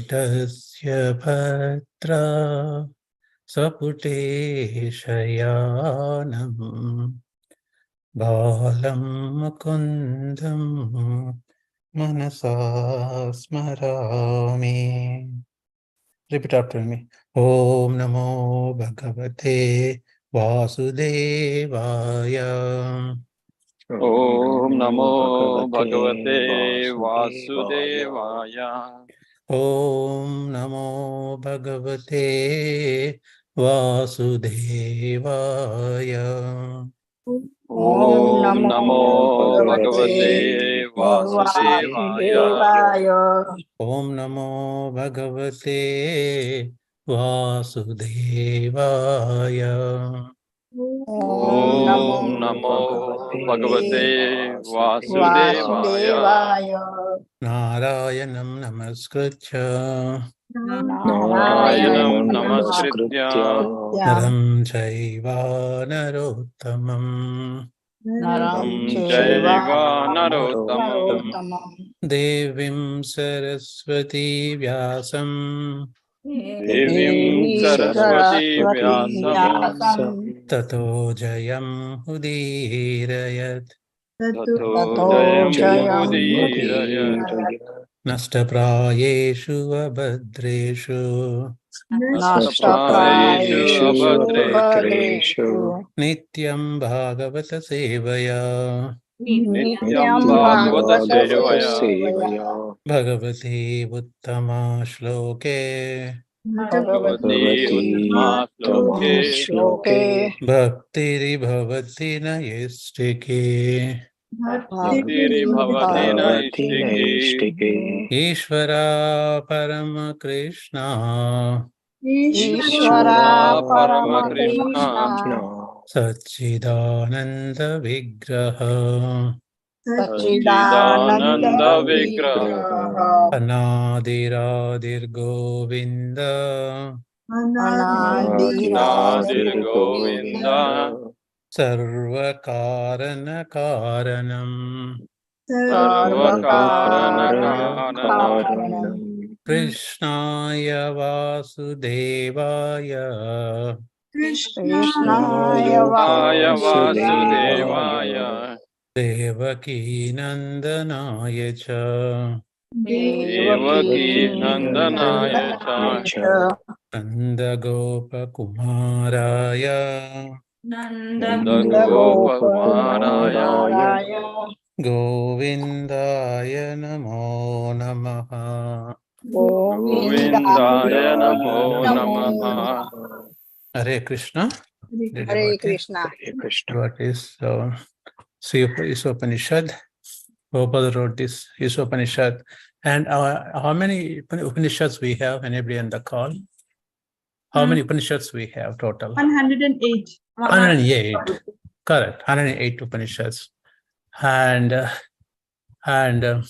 Tasya Sapute Shayanam Balam Mukundam Manasa Smarami. Repeat after me. Om Namo Bhagavate Vasudevaya. Om Namo Bhagavate Vasudevaya. Om Namo Bhagavate Vasudevaya. Om Namo Bhagavate Vasudevaya. Om Namo Bhagavate Vasudevaya. Om Namo Bhagavate Vasudevaya. Narayanam Namaskritya Narayanam Namaskritya Naram Chaiva Narottamam Naram Chaiva Narottamam Devim Saraswati Vyasam Devim Saraswati Vyasam Tato Jayam Udirayat Tato Jayam Udirayat Nashtaprayeshu Abhadreshu Nashtaprayeshu Abhadreshu Nityam Bhagavata Sevaya Nityam Bhagavata Sevaya Bhagavati Uttama Shloke Bhagavati Uttama Shloke Bhaktiri Bhavati Nayestike Bhaktiri Bhavati Naistike Ishvara Parama Krishna Ishvara Parama Krishna Satchidananda Vigraha Satchidananda Vigraha Anadiradir Govinda Anadir Govinda Sarvakarana Karanam Sarvakarana Karanam Krishnaya Vasudevaya Krishnaya Vasudevaya Devaki Nandanaya Cha Devaki Nandanaya Cha Nanda Gopa Kumaraya Nandagopa Kumaraya Govindaya Namo Namaha. Govindaya Namo Namaha. Hare Krishna. Hare Krishna. What is Isopanishad? Prabhupada wrote this Isopanishad. And how many Upanishads we have? Anybody on the call? How many Upanishads we have total? 108. 108. Correct. 108 Upanishads. And so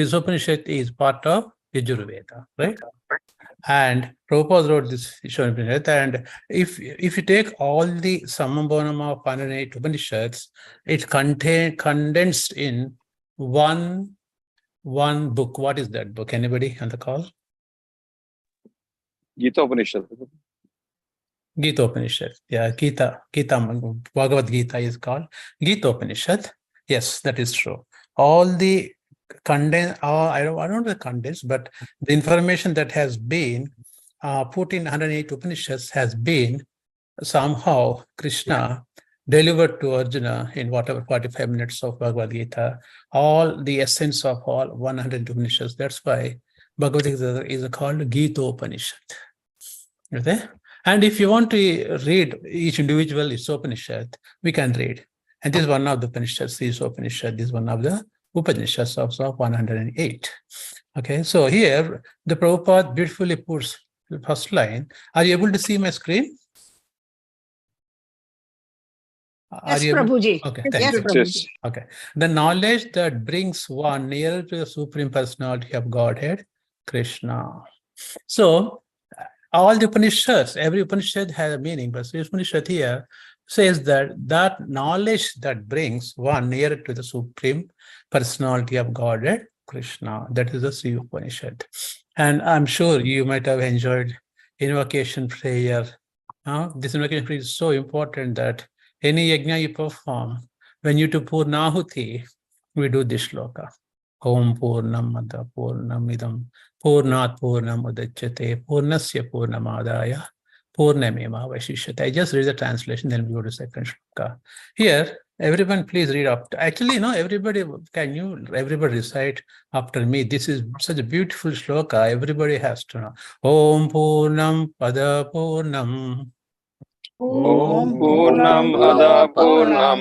Isopanishad is part of Yajurveda, right? And Prabhupada wrote this Isopanishad. And if you take all the Samambonam of 108 Upanishads, it's condensed in one book. What is that book? Anybody on the call? Gita Upanishad. Gita Upanishad. Yeah, Gita, Bhagavad Gita is called Gita Upanishad. Yes, that is true. All the I don't know the condensed, but the information that has been put in 108 Upanishads has been somehow Krishna delivered to Arjuna in whatever 45 minutes of Bhagavad Gita, all the essence of all 100 Upanishads. That's why Bhagavad Gita is called Gita Upanishad. Okay? And if you want to read each individual Isopanishad, we can read. And this is one of the Upanishads, the Isopanishad. This is one of the Upanishads of 108. Okay, so here the Prabhupada beautifully puts the first line. Are you able to see my screen? Yes, Prabhuji. Okay, Yes, thank you. Prabhuji. Okay, the knowledge that brings one nearer to the Supreme Personality of Godhead, Krishna. So, all the Upanishads, every Upanishad has a meaning, but this Upanishad here says that knowledge that brings one nearer to the Supreme Personality of Godhead, Krishna. That is the Sri Upanishad. And I'm sure you might have enjoyed invocation prayer. This invocation prayer is so important that any yajna you perform, when you do Purnahuti, we do this shloka. Om Purnamada Purnamidam Purnat Purnam Udachyate Purnasya Purnamadaya Purnameva Vashishyate. I just read the translation, then we go to second shloka. Here, everyone please read up. Actually, everybody recite after me. This is such a beautiful shloka. Everybody has to know. Om Purnam Pada Purnam Om Purnam Ada Purnam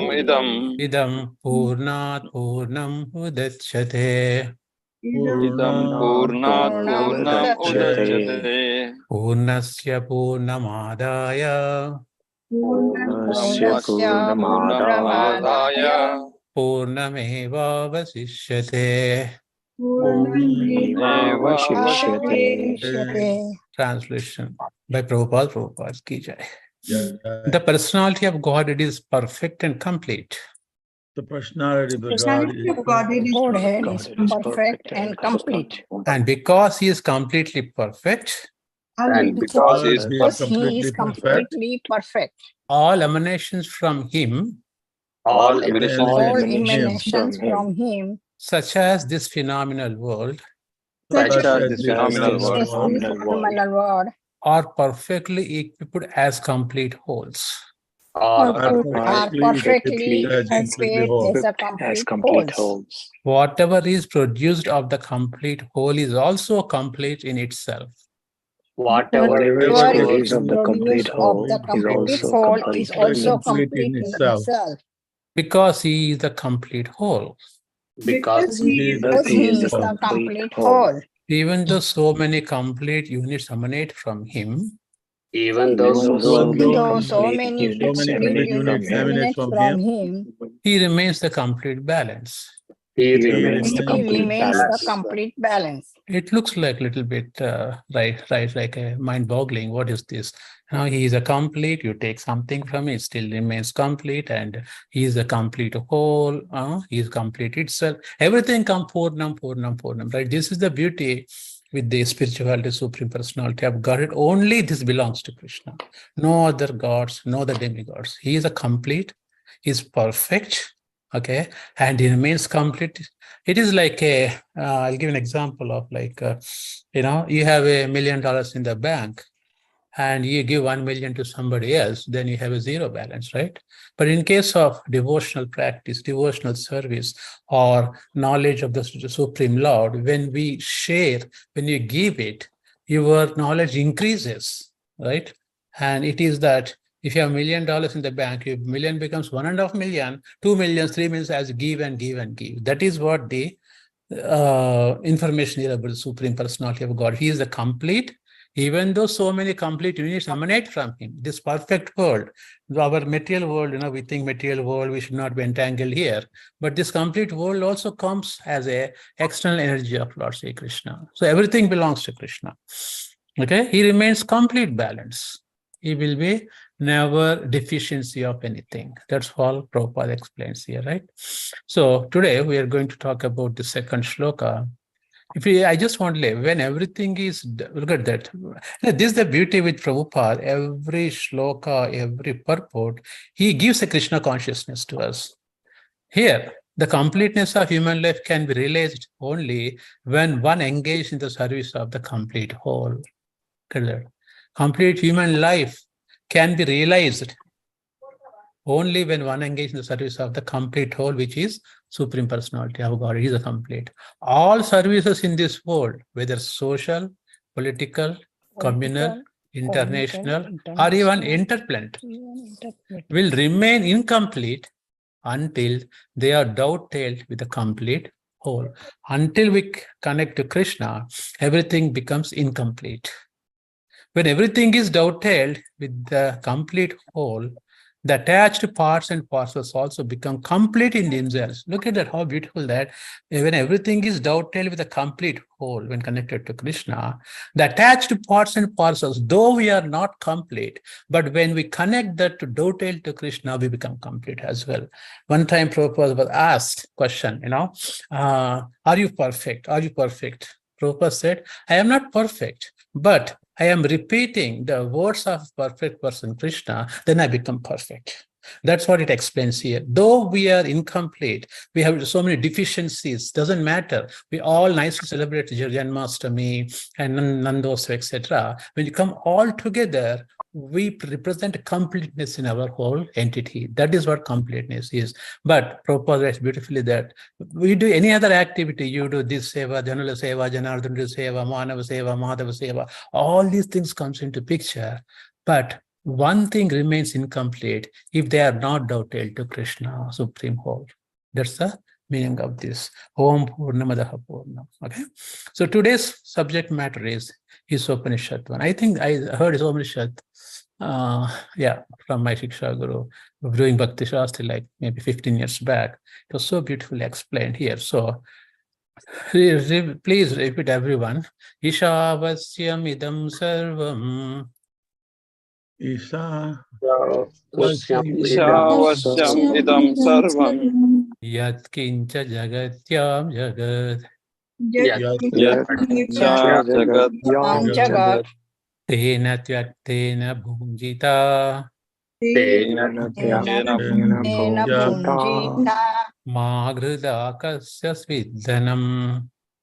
Idam Purnat Purnam Udachyate Idam Purnat Purnam Udachyate Purnasya Purnamadaya Purnasya Purnamadaya Purnameva Vasishyate. Purnameva Vashishyate. Translation by Prabhupada ki jai. The personality of Godhead is perfect and complete. The personality of Godhead is perfect and complete. And because he is completely perfect, And because he is He is completely perfect. all emanations from him, all emanations from him, such as this phenomenal world, such as this phenomenal world, are perfectly equipped as complete wholes. are perfectly equipped as complete wholes. Whatever is produced of the complete whole is also complete in itself. Whatever is of the complete whole is also complete in itself. Because he is the complete whole. Because he is the complete whole. Even though so many complete units emanate from him, Even though so many complete units emanate from him, he remains the complete balance. he remains the complete balance. It looks like a little bit like a mind-boggling. What is this? Now he is a complete. You take something from it, still remains complete, and he is a complete whole. He is complete itself. Everything comes Purnam. Right? This is the beauty with the spirituality, supreme personality of Godhead. Only this belongs to Krishna. No other gods, no other demigods. He is a complete. He is perfect. Okay, and it remains complete. It is like I'll give an example of like, you have $1 million in the bank and you give 1 million to somebody else, then you have a zero balance, right? But in case of devotional practice, devotional service, or knowledge of the Supreme Lord, when we share, when you give it, your knowledge increases, right? And it is that if you have $1 million in the bank, your million becomes 1.5 million, 2 millions, 3 millions as give and give and give. That is what the information is about the Supreme Personality of God. He is the complete, even though so many complete units emanate from him. This perfect world, our material world, we think material world, we should not be entangled here. But this complete world also comes as a external energy of Lord Sri Krishna. So everything belongs to Krishna. Okay, he remains complete balance. He will be never deficiency of anything. That's all Prabhupada explains here, right? So today we are going to talk about the second shloka. I just want to live when everything is, look at that. This is the beauty with Prabhupada. Every shloka, every purport, he gives a Krishna consciousness to us. Here, the completeness of human life can be realized only when one engages in the service of the complete whole. Complete human life can be realized only when one engages in the service of the complete whole, which is Supreme Personality of God. He is a complete. All services in this world, whether social, political, communal, international, or even interplanetary, will remain incomplete until they are dovetailed with the complete whole. Until we connect to Krishna, everything becomes incomplete. When everything is dovetailed with the complete whole, the attached parts and parcels also become complete in themselves. Look at that, how beautiful that. When everything is dovetailed with a complete whole, when connected to Krishna, the attached parts and parcels, though we are not complete, but when we connect that to dovetail to Krishna, we become complete as well. One time Prabhupada was asked question, are you perfect? Are you perfect? Prabhupada said, I am not perfect, but I am repeating the words of perfect person, Krishna, then I become perfect. That's what it explains here. Though we are incomplete, we have so many deficiencies, doesn't matter. We all nicely celebrate Janmashtami and Nandosva, etc. When you come all together, we represent completeness in our whole entity. That is what completeness is. But Prabhupada writes beautifully that we do any other activity, you do this seva, Janula seva, Janardhan seva, Manava seva, Madhava seva, all these things comes into picture. But one thing remains incomplete if they are not doubted to Krishna, Supreme Whole. That's the meaning of this. Om Purnamadaha Purnam. Okay. So today's subject matter is Isopanishad one. I think I heard Isopanishad, from my Shiksha Guru, doing Bhakti Shastri like maybe 15 years back. It was so beautifully explained here. So please repeat everyone. Ishavasyam idam sarvam. Isha. Isavasyam idam sarvam Yat kincha jagatyam jagat. yatkincha jagadyam jagat Tena tyaktena bhunjita. tena tyakena bhunjita Maghridakasya svidhanam.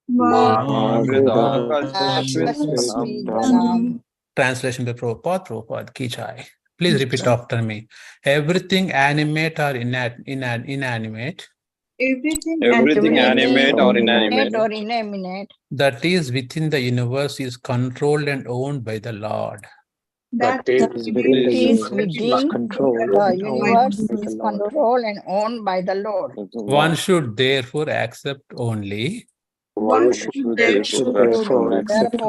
mahridakasya svidhanam. Translation by Prabhupada ki jai. Please repeat after me. Everything animate or inanimate Everything Animate or inanimate that is within the universe is controlled and owned by the Lord. that is within the universe is controlled the and universe owned by is the Lord. controlled and owned by the Lord. One should therefore accept only One should therefore accept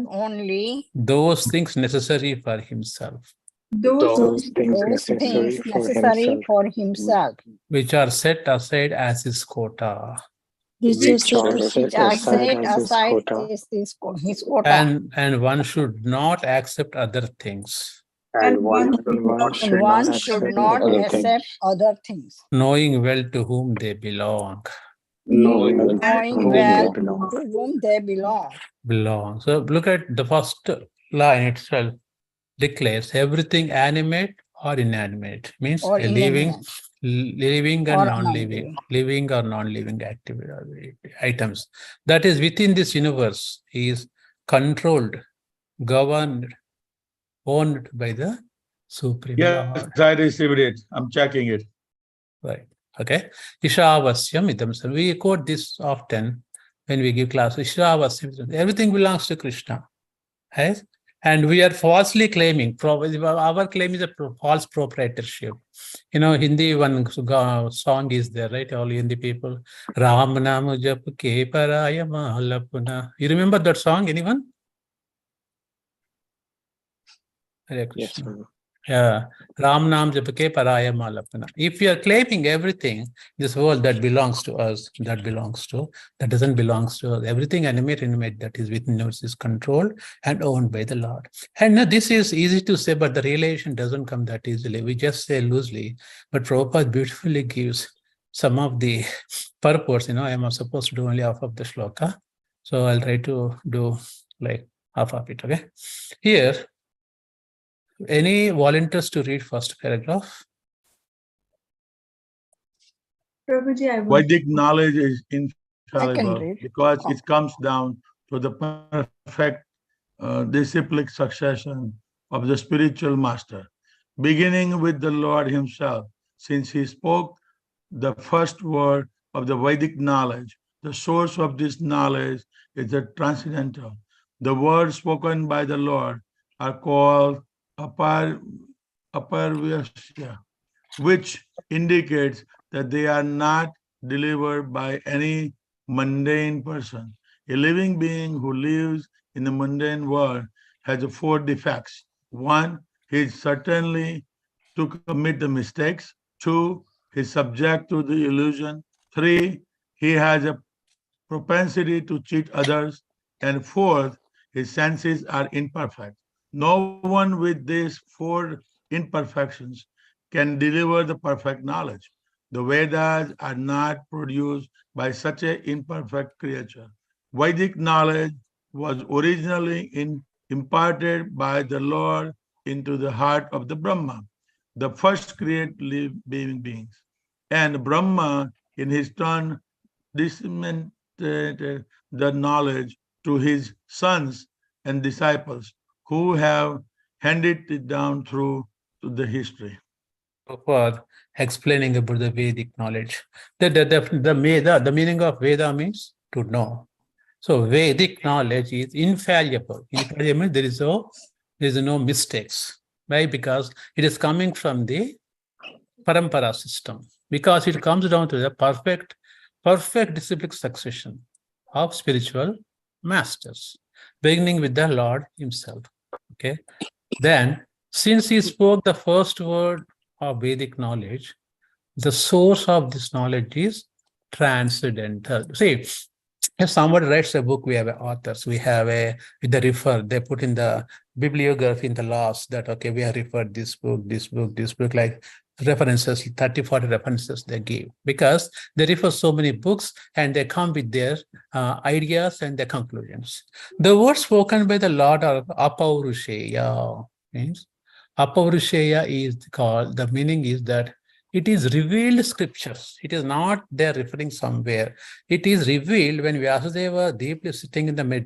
only those things necessary for himself, those things necessary for himself, which are set aside as his quota. which are set aside as his quota. His quota. And one should not accept other things, And one should not accept other things. knowing well to whom they belong. knowing Knowing well to whom they belong. So look at the first line itself declares everything animate or inanimate, means Or living and Or non-living, living or non-living activity items that is within this universe is controlled, governed, owned by the Supreme Yes, Lord. I received it. I'm checking it. Right. Okay. Ishavasyam idam sarvam. We quote this often when we give class. Ishavasyam idam. Everything belongs to Krishna. Right? And we are falsely claiming, our claim is a false proprietorship. Hindi one song is there, right? All Hindi people. Ram Namu Jap Ke Paraya Mahalapuna. You remember that song, anyone? Hare Yes, Krishna. Yeah, Ram Nam Japake Paraya Malapana. If we are claiming everything in this world that belongs to us, that doesn't belong to us. Everything animate that is within us is controlled and owned by the Lord. And now this is easy to say, but the realization doesn't come that easily. We just say loosely, but Prabhupada beautifully gives some of the purpose. I am supposed to do only half of the shloka, so I'll try to do like half of it. Okay, here. Any volunteers to read first paragraph? Vedic knowledge is infallible read. because it comes down to the perfect disciplic succession of the spiritual master, beginning with the Lord himself, since he spoke the first word of the Vedic knowledge. The source of this knowledge is the transcendental. The words spoken by the Lord are called aparvyasya, which indicates that they are not delivered by any mundane person. A living being who lives in the mundane world has 4 defects. 1, he is certainly to commit the mistakes. 2, he is subject to the illusion. 3, he has a propensity to cheat others. And 4th, his senses are imperfect. No one with these 4 imperfections can deliver the perfect knowledge. The Vedas are not produced by such an imperfect creature. Vedic knowledge was originally imparted by the Lord into the heart of the Brahma, the first created living beings. And Brahma, in his turn, disseminated the knowledge to his sons and disciples, who have handed it down through the history. For explaining about the Vedic knowledge. The meaning of Veda means to know. So Vedic knowledge is infallible. Infallible means there is no mistakes. Why? Because it is coming from the parampara system. Because it comes down to the perfect disciplic succession of spiritual masters, beginning with the Lord himself. Okay. Then, since he spoke the first word of Vedic knowledge, the source of this knowledge is transcendental. See, if somebody writes a book, we have authors, we have with the refer, they put in the bibliography in the last that, okay, we have referred this book, like references, 30, 40 references they give, because they refer so many books and they come with their ideas and their conclusions. The words spoken by the Lord are Apaurusheya, means Apaurusheya is called, the meaning is that it is revealed scriptures. It is not there referring somewhere. It is revealed when Vyasadeva deeply sitting in the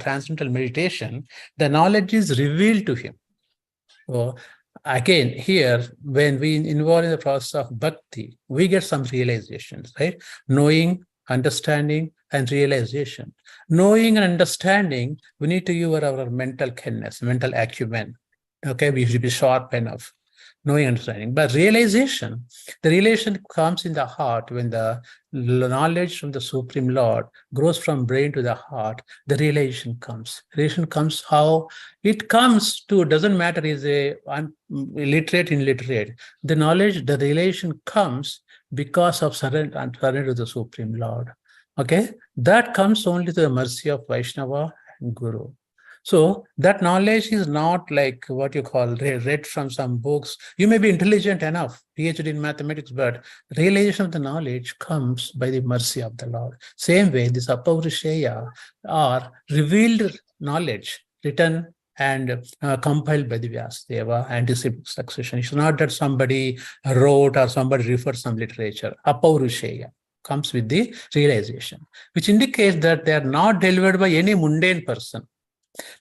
transcendental meditation, the knowledge is revealed to him. So again, here, when we involve in the process of bhakti, we get some realizations, right? Knowing, understanding, and realization. Knowing and understanding, we need to use our mental keenness, mental acumen. Okay, we should be sharp enough. Knowing, understanding. But realization, the realization comes in the heart when the knowledge from the Supreme Lord grows from brain to the heart, the realization comes. Realization comes how? It comes to, doesn't matter is a literate, illiterate. The knowledge, the realization comes because of surrender to the Supreme Lord. Okay? That comes only to the mercy of Vaishnava and Guru. So that knowledge is not like what you call read from some books. You may be intelligent enough, PhD in mathematics, but realization of the knowledge comes by the mercy of the Lord. Same way, this Apaurusheya are revealed knowledge written and compiled by the Vyasadeva and disciplic succession. It's not that somebody wrote or somebody referred some literature. Apaurusheya comes with the realization, which indicates that they are not delivered by any mundane person.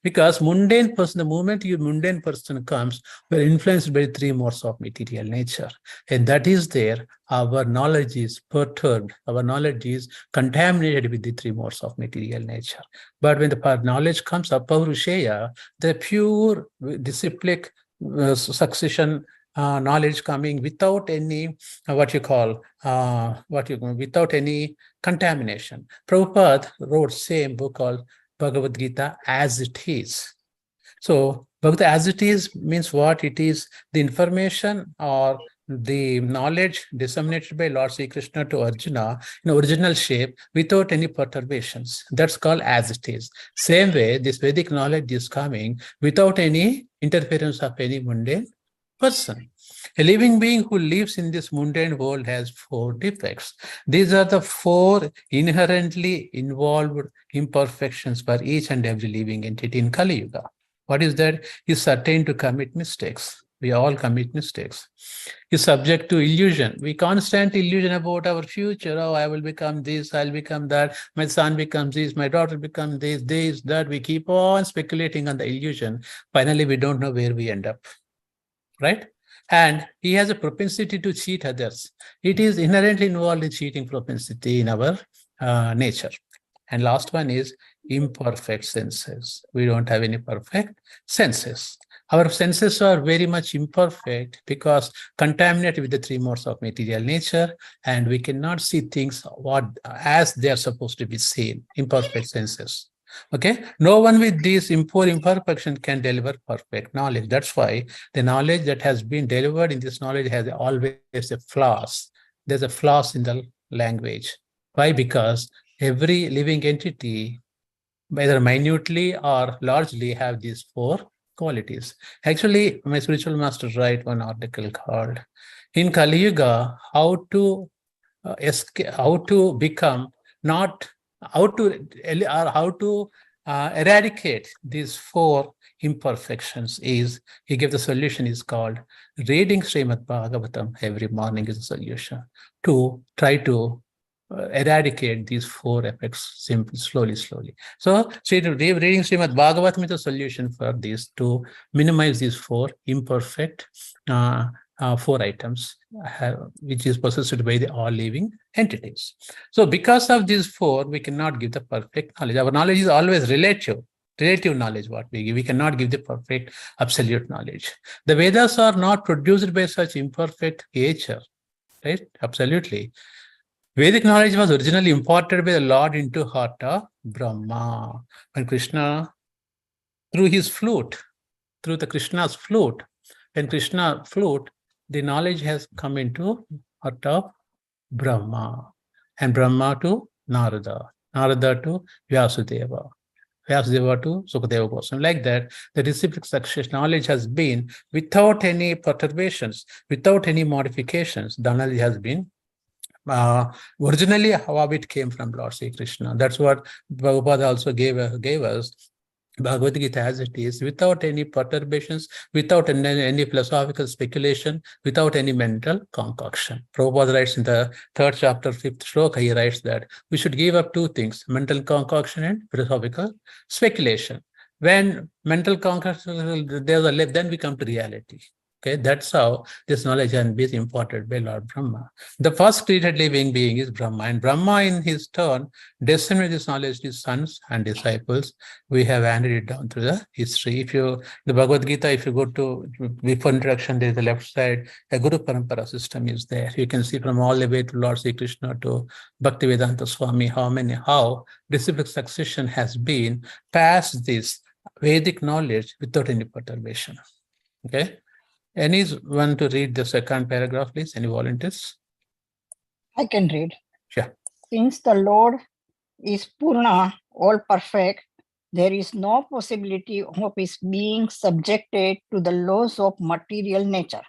Because mundane person, the moment your mundane person comes, we're influenced by 3 modes of material nature. And that is there, our knowledge is perturbed, our knowledge is contaminated with the 3 modes of material nature. But when the knowledge comes up, Paurusheya, the pure disciplic succession knowledge coming without any, without any contamination. Prabhupada wrote same book called Bhagavad Gita as it is. So Bhagavad as it is means what? It is the information or the knowledge disseminated by Lord Sri Krishna to Arjuna in original shape without any perturbations. That's called as it is. Same way, this Vedic knowledge is coming without any interference of any mundane person. A living being who lives in this mundane world has 4 defects. These are the 4 inherently involved imperfections for each and every living entity in Kali Yuga. What is that? He's certain to commit mistakes. We all commit mistakes. He's subject to illusion. We constant illusion about our future. Oh, I will become this, I'll become that. My son becomes this, my daughter becomes this, that. We keep on speculating on the illusion. Finally, we don't know where we end up. Right? And he has a propensity to cheat others. It is inherently involved in cheating propensity in our nature. And last one is imperfect senses. We don't have any perfect senses. Our senses are very much imperfect because contaminated with the 3 modes of material nature, and we cannot see things as they are supposed to be seen, imperfect senses. Okay, no one with this imperfection can deliver perfect knowledge. That's why the knowledge that has been delivered in this knowledge has always a flaws. There's a flaws in the language. Why? Because every living entity, either minutely or largely, have these 4 qualities. Actually, my spiritual master wrote one article called "In Kali Yuga, how to become not how to eradicate these four imperfections is, he gave the solution is called reading Srimad Bhagavatam every morning is a solution to try to eradicate these four effects simply, slowly. So reading Srimad Bhagavatam is a solution for this, to minimize these four imperfect four items which is possessed by the all living entities. So because of these four, we cannot give the perfect knowledge. Our knowledge is always relative knowledge what we give. We cannot give the perfect absolute knowledge. The Vedas are not produced by such imperfect nature, right? Absolutely. Vedic knowledge was originally imported by the Lord into heart of Brahma. When Krishna, through his flute, through the Krishna's flute, when Krishna flute, the knowledge has come into heart of Brahma, and Brahma to Narada, Narada to Vyasudeva, Vyasudeva to Sukadeva Goswami. Like that, the reciprocal succession knowledge has been without any perturbations, without any modifications. The knowledge has been originally how it came from Lord Sri Krishna. That's what Prabhupada also gave us. Bhagavad Gita as it is, without any perturbations, without any philosophical speculation, without any mental concoction. Prabhupada writes in the 3rd chapter, 5th shloka, he writes that we should give up two things, mental concoction and philosophical speculation. When mental concoction, then we come to reality. Okay, that's how this knowledge can be imported by Lord Brahma. The first created living being is Brahma, and Brahma in his turn disseminated this knowledge to his sons and disciples. We have handed it down through the history. The Bhagavad Gita, if you go to, before introduction, there's the left side, a Guru Parampara system is there. You can see from all the way to Lord Sri Krishna to Bhaktivedanta Swami, how reciprocal succession has been past this Vedic knowledge without any perturbation. Okay. Anyone to read the second paragraph, please? Any volunteers? I can read. Sure. Since the Lord is Purna, all perfect, there is no possibility of his being subjected to the laws of material nature,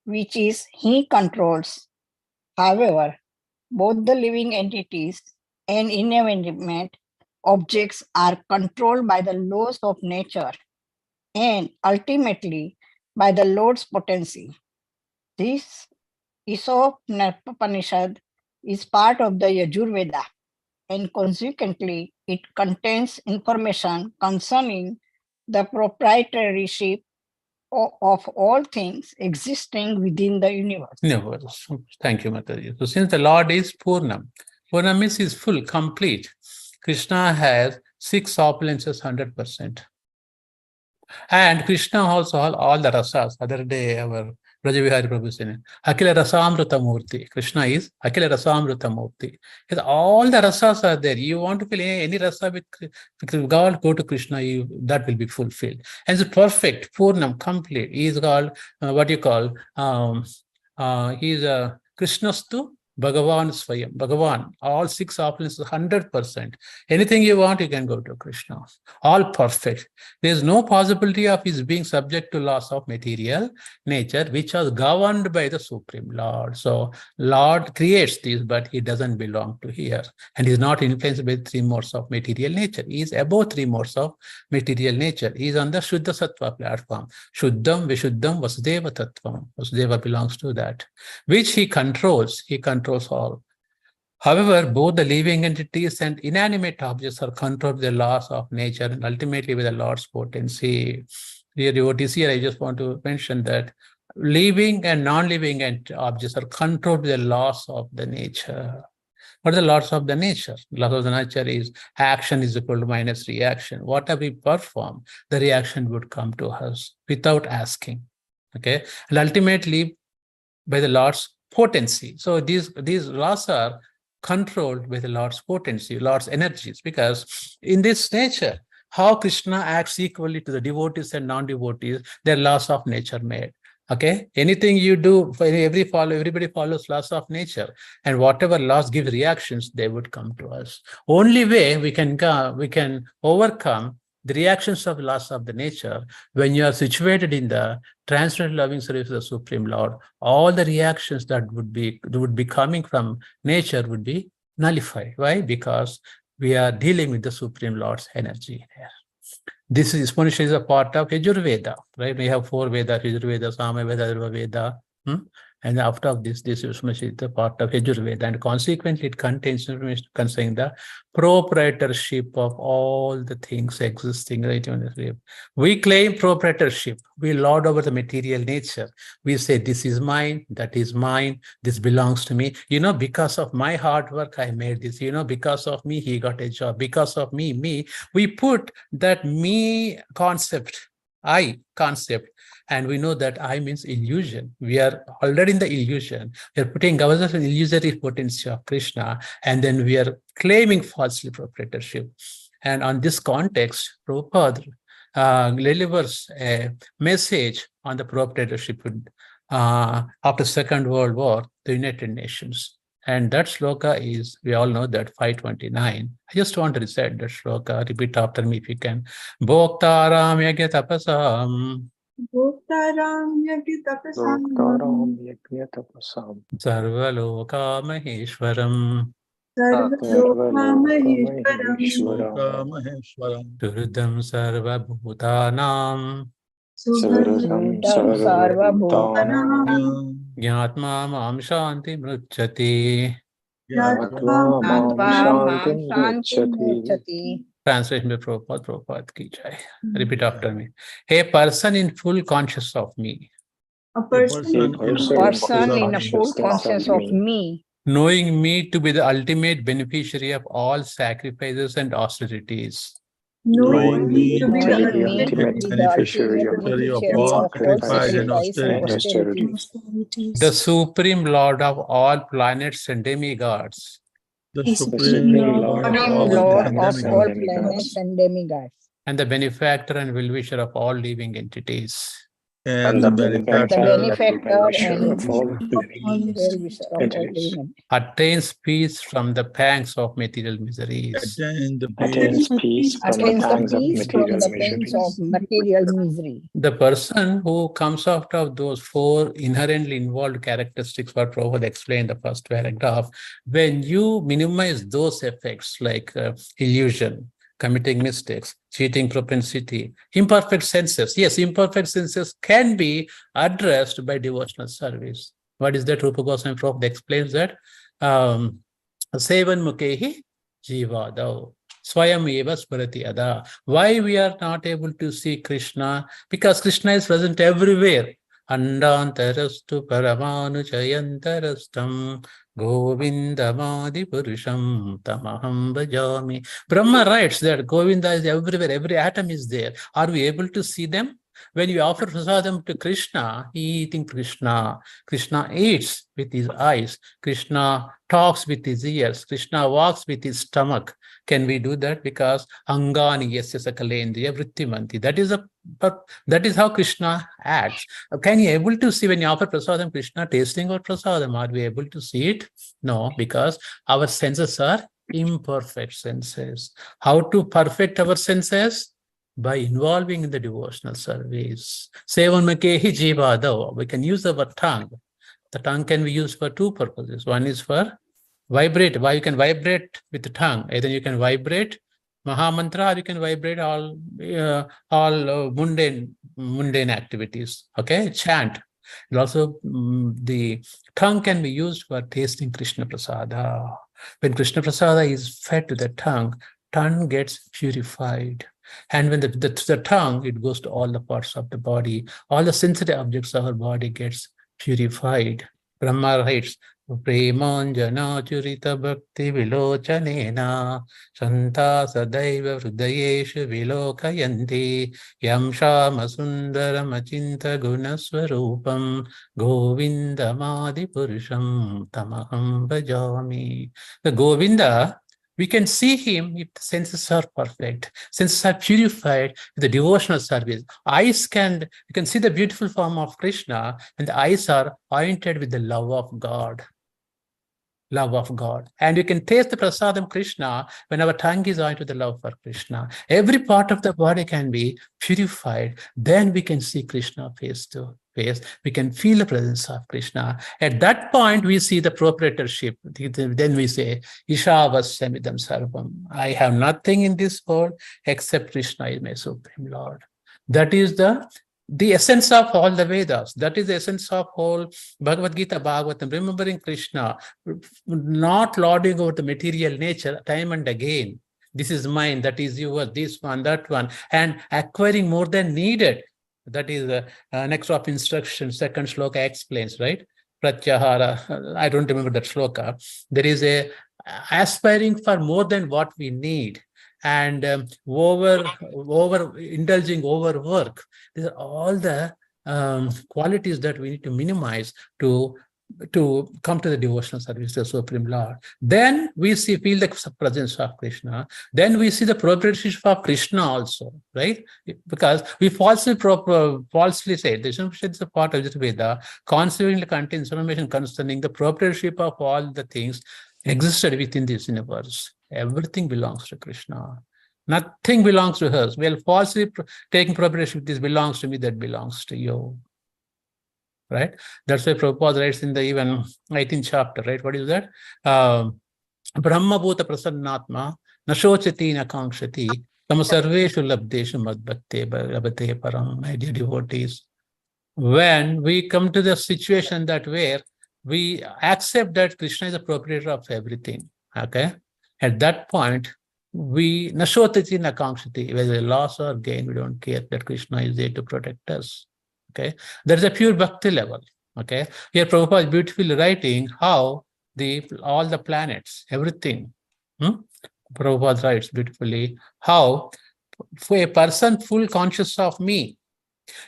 which is he controls. However, both the living entities and inanimate objects are controlled by the laws of nature and ultimately by the Lord's potency. This Isopanishad is part of the Yajurveda, and consequently it contains information concerning the proprietorship of all things existing within the universe. Thank you, Mataji. So since the Lord is Purnam, Purnam means is full, complete. Krishna has 6 opulences, 100%. And Krishna also has all the rasas. Other day, our Brajavihari Prabhu said, Akila Rasamrita Murti. Krishna is Akila Rasamrita Murti. All the rasas are there. You want to feel any rasa with God, go to Krishna, that will be fulfilled. And it's perfect, Purnam, complete. He is called, he is Krishnastu Bhagavan Swayam. Bhagavan, all 6 opulences, 100%. Anything you want, you can go to Krishna. All perfect. There is no possibility of his being subject to laws of material nature, which was governed by the Supreme Lord. So Lord creates this, but he doesn't belong to here. And he is not influenced by 3 modes of material nature. He is above 3 modes of material nature. He is on the Shuddha Sattva platform. Shuddham, Vishuddham, Vasudeva Tattvam. Vasudeva belongs to that, which he controls. He controls all. However, both the living entities and inanimate objects are controlled by the laws of nature and ultimately by the Lord's potency. Here, what is here, I just want to mention that living and non-living objects are controlled by the laws of the nature. What are the laws of the nature? Laws of the nature is action is equal to minus reaction. Whatever we perform, the reaction would come to us without asking. Okay, and ultimately by the Lord's potency. So these laws are controlled by the Lord's potency, Lord's energies, because in this nature, how Krishna acts equally to the devotees and non-devotees, they're laws of nature made. Okay, anything you do, everybody follows laws of nature, and whatever laws give reactions, they would come to us. Only way we can overcome the reactions of laws of the nature when you are situated in the transcendental loving service of the Supreme Lord. All the reactions that would be coming from nature would be nullify. Why? Because we are dealing with the Supreme Lord's energy here. This is Isopanishad is a part of Yajurveda, right? We have 4 Vedas: Yajurveda, Samaveda, Atharvaveda. And after this Isopanishad is a part of Yajurveda, and consequently it contains information concerning the proprietorship of all the things existing right in this way. We claim proprietorship. We lord over the material nature. We say, this is mine, that is mine, this belongs to me. Because of my hard work, I made this. Because of me, he got a job. Because of me. We put that me concept, I concept, and we know that I means illusion. We are already in the illusion. We are putting ourselves in illusory potency of Krishna, and then we are claiming falsely proprietorship. And on this context, Prabhupada delivers a message on the proprietorship after Second World War, the United Nations. And that shloka is, we all know that, 529. I just want to recite that shloka. Repeat after me if you can. Bhaktaram yagya tapasam. Bhaktaram yagya tapasam. Bhaktaram yagya tapasam. Sarvaloka maheshwaram. Sarvaloka Maheshwaram. Suhridam sarvabhutanam. Suhridam sarvabhutanam. Jnatma mam shanti mruchati. Jnatva mam shantim mruchati. Translation by Prabhupada ki jai. Repeat after me. A person in full conscious of me. A person in a full conscious of me. Knowing me to be the ultimate beneficiary of all sacrifices and austerities. Knowing me to be the ultimate beneficiary of all sacrifices and austerities. The Supreme Lord of all planets and demigods. The Supreme Lord of all planets and demigods. And the benefactor and well-wisher of all living entities. And the benefactor and well-wisher of all living. Attains peace from the pangs of material miseries. Attains peace from the pangs of material misery. The person who comes out of those 4 inherently involved characteristics what Prabhupada explained in the first paragraph, when you minimize those effects like illusion, committing mistakes, cheating propensity, imperfect senses. Yes, imperfect senses can be addressed by devotional service. What is that? Rupa Goswami Prabhupada explains that. Sevan mukehi jivadav. Swayam eva sparati ada. Why we are not able to see Krishna? Because Krishna is present everywhere. Andantarastu paramanu chayantarastam Govindamadi Purusham Tamaham Bhajami. Brahma writes that Govinda is everywhere, every atom is there. Are we able to see them? When you offer prasadam to Krishna, eating Krishna, Krishna eats with his eyes, Krishna talks with his ears, Krishna walks with his stomach. Can we do that? Because Angani yasya sakalendriya vrittimanti. That is how Krishna acts. Can you able to see when you offer prasadam Krishna tasting or prasadam? Are we able to see it? No, because our senses are imperfect senses. How to perfect our senses? By involving in the devotional service. Sevan makehi jivadav. We can use our tongue. The tongue can be used for 2 purposes. One is for vibrate. Why you can vibrate with the tongue? Either you can vibrate Mahamantra or you can vibrate all mundane activities. Okay, chant. And also the tongue can be used for tasting Krishna Prasada. When Krishna Prasada is fed to the tongue gets purified. And when the tongue, it goes to all the parts of the body, all the sensitive objects of our body gets purified. Brahma writes, Premanjana churita bhakti vilochanena Santa sadaiva hrudayeshu vilokayanti Yam shama sundaram achinta gunaswarupam Govindamadi purusham tamaham bhajami. The Govinda, we can see him if the senses are perfect, senses are purified with the devotional service. You can see the beautiful form of Krishna, and the eyes are oriented with the love of God. love of God. And you can taste the prasadam Krishna when our tongue is on to the love for Krishna. Every part of the body can be purified. Then we can see Krishna face to face. We can feel the presence of Krishna. At that point, we see the proprietorship. Then we say, Ishavasya sarvam. I have nothing in this world except Krishna is my Supreme Lord. That is the essence of all the Vedas. That is the essence of whole Bhagavad Gita, Bhagavatam, remembering Krishna, not lording over the material nature time and again. This is mine, that is yours, this one, that one, and acquiring more than needed. That is the next of instruction, second shloka explains, right? Pratyahara, I don't remember that shloka. There is a aspiring for more than what we need. And indulging overwork. These are all the qualities that we need to minimize to come to the devotional service to the Supreme Lord. Then we feel the presence of Krishna. Then we see the proprietorship of Krishna also, right? Because we falsely say, the Isopanishad is a part of the Veda, consequently contains information concerning the proprietorship of all the things existed within this universe. Everything belongs to Krishna. Nothing belongs to us. We are falsely taking proprietorship. This belongs to me, that belongs to you. Right? That's why Prabhupada writes in the even 18th chapter, right? What is that? Brahma bhuta prasannatma nashochati nakamshati tama sarveshu labdeshu madbhakte labate param. My dear devotees, when we come to the situation that where we accept that Krishna is the proprietor of everything, okay? At that point, we nashotati nakamshati, whether loss or gain, we don't care that Krishna is there to protect us. Okay, there is a pure bhakti level. Okay, here Prabhupada is beautifully writing how all the planets, everything. Prabhupada writes beautifully how for a person full conscious of me.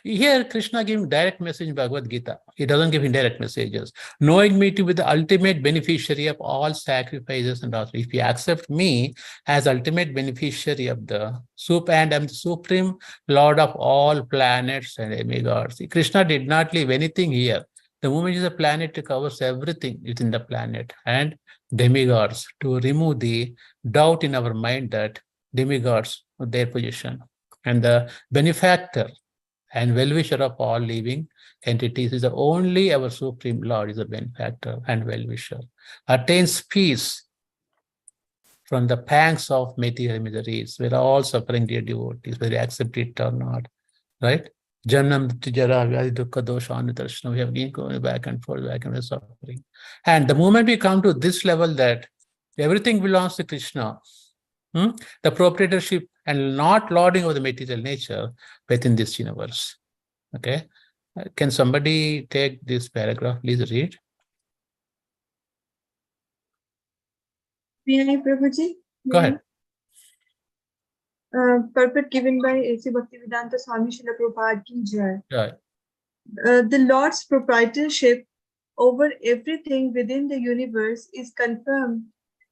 Here, Krishna gives direct message in Bhagavad Gita. He doesn't give indirect messages. Knowing me to be the ultimate beneficiary of all sacrifices and all. If you accept me as ultimate beneficiary of the soup, and I'm the supreme Lord of all planets and demigods. Krishna did not leave anything here. The moment is a planet, it covers everything within the planet and demigods to remove the doubt in our mind that demigods, their position, and the benefactor and well-wisher of all living entities is the only our Supreme Lord is a benefactor and well-wisher. Attains peace from the pangs of material miseries. We're all suffering, dear devotees, whether you accept it or not, right? Janam Tijara Vyadi Dukkha Dosha Anutarshana. We have been going back and forth, suffering. And the moment we come to this level that everything belongs to Krishna, the proprietorship and not lording over the material nature within this universe. Okay, can somebody take this paragraph? Please read. May I, Prabhuji? Go ahead. Purport given by A.C. Bhaktivedanta Swami Srila Prabhupada ki jai. Right. The Lord's proprietorship over everything within the universe is confirmed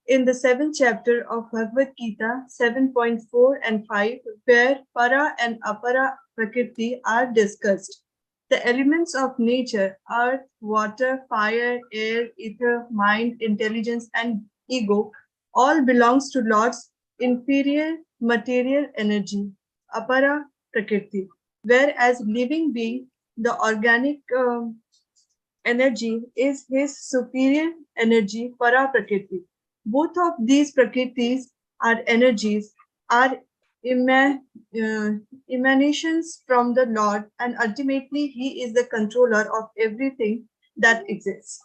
in the 7th chapter of Bhagavad Gita 7.4 and 5, where para and apara prakriti are discussed. The elements of nature, earth, water, fire, air, ether, mind, intelligence, and ego, all belongs to Lord's inferior material energy, apara prakriti, whereas living being, the organic energy, is his superior energy, para prakriti. Both of these prakritis are energies, are emanations from the Lord, and ultimately he is the controller of everything that exists.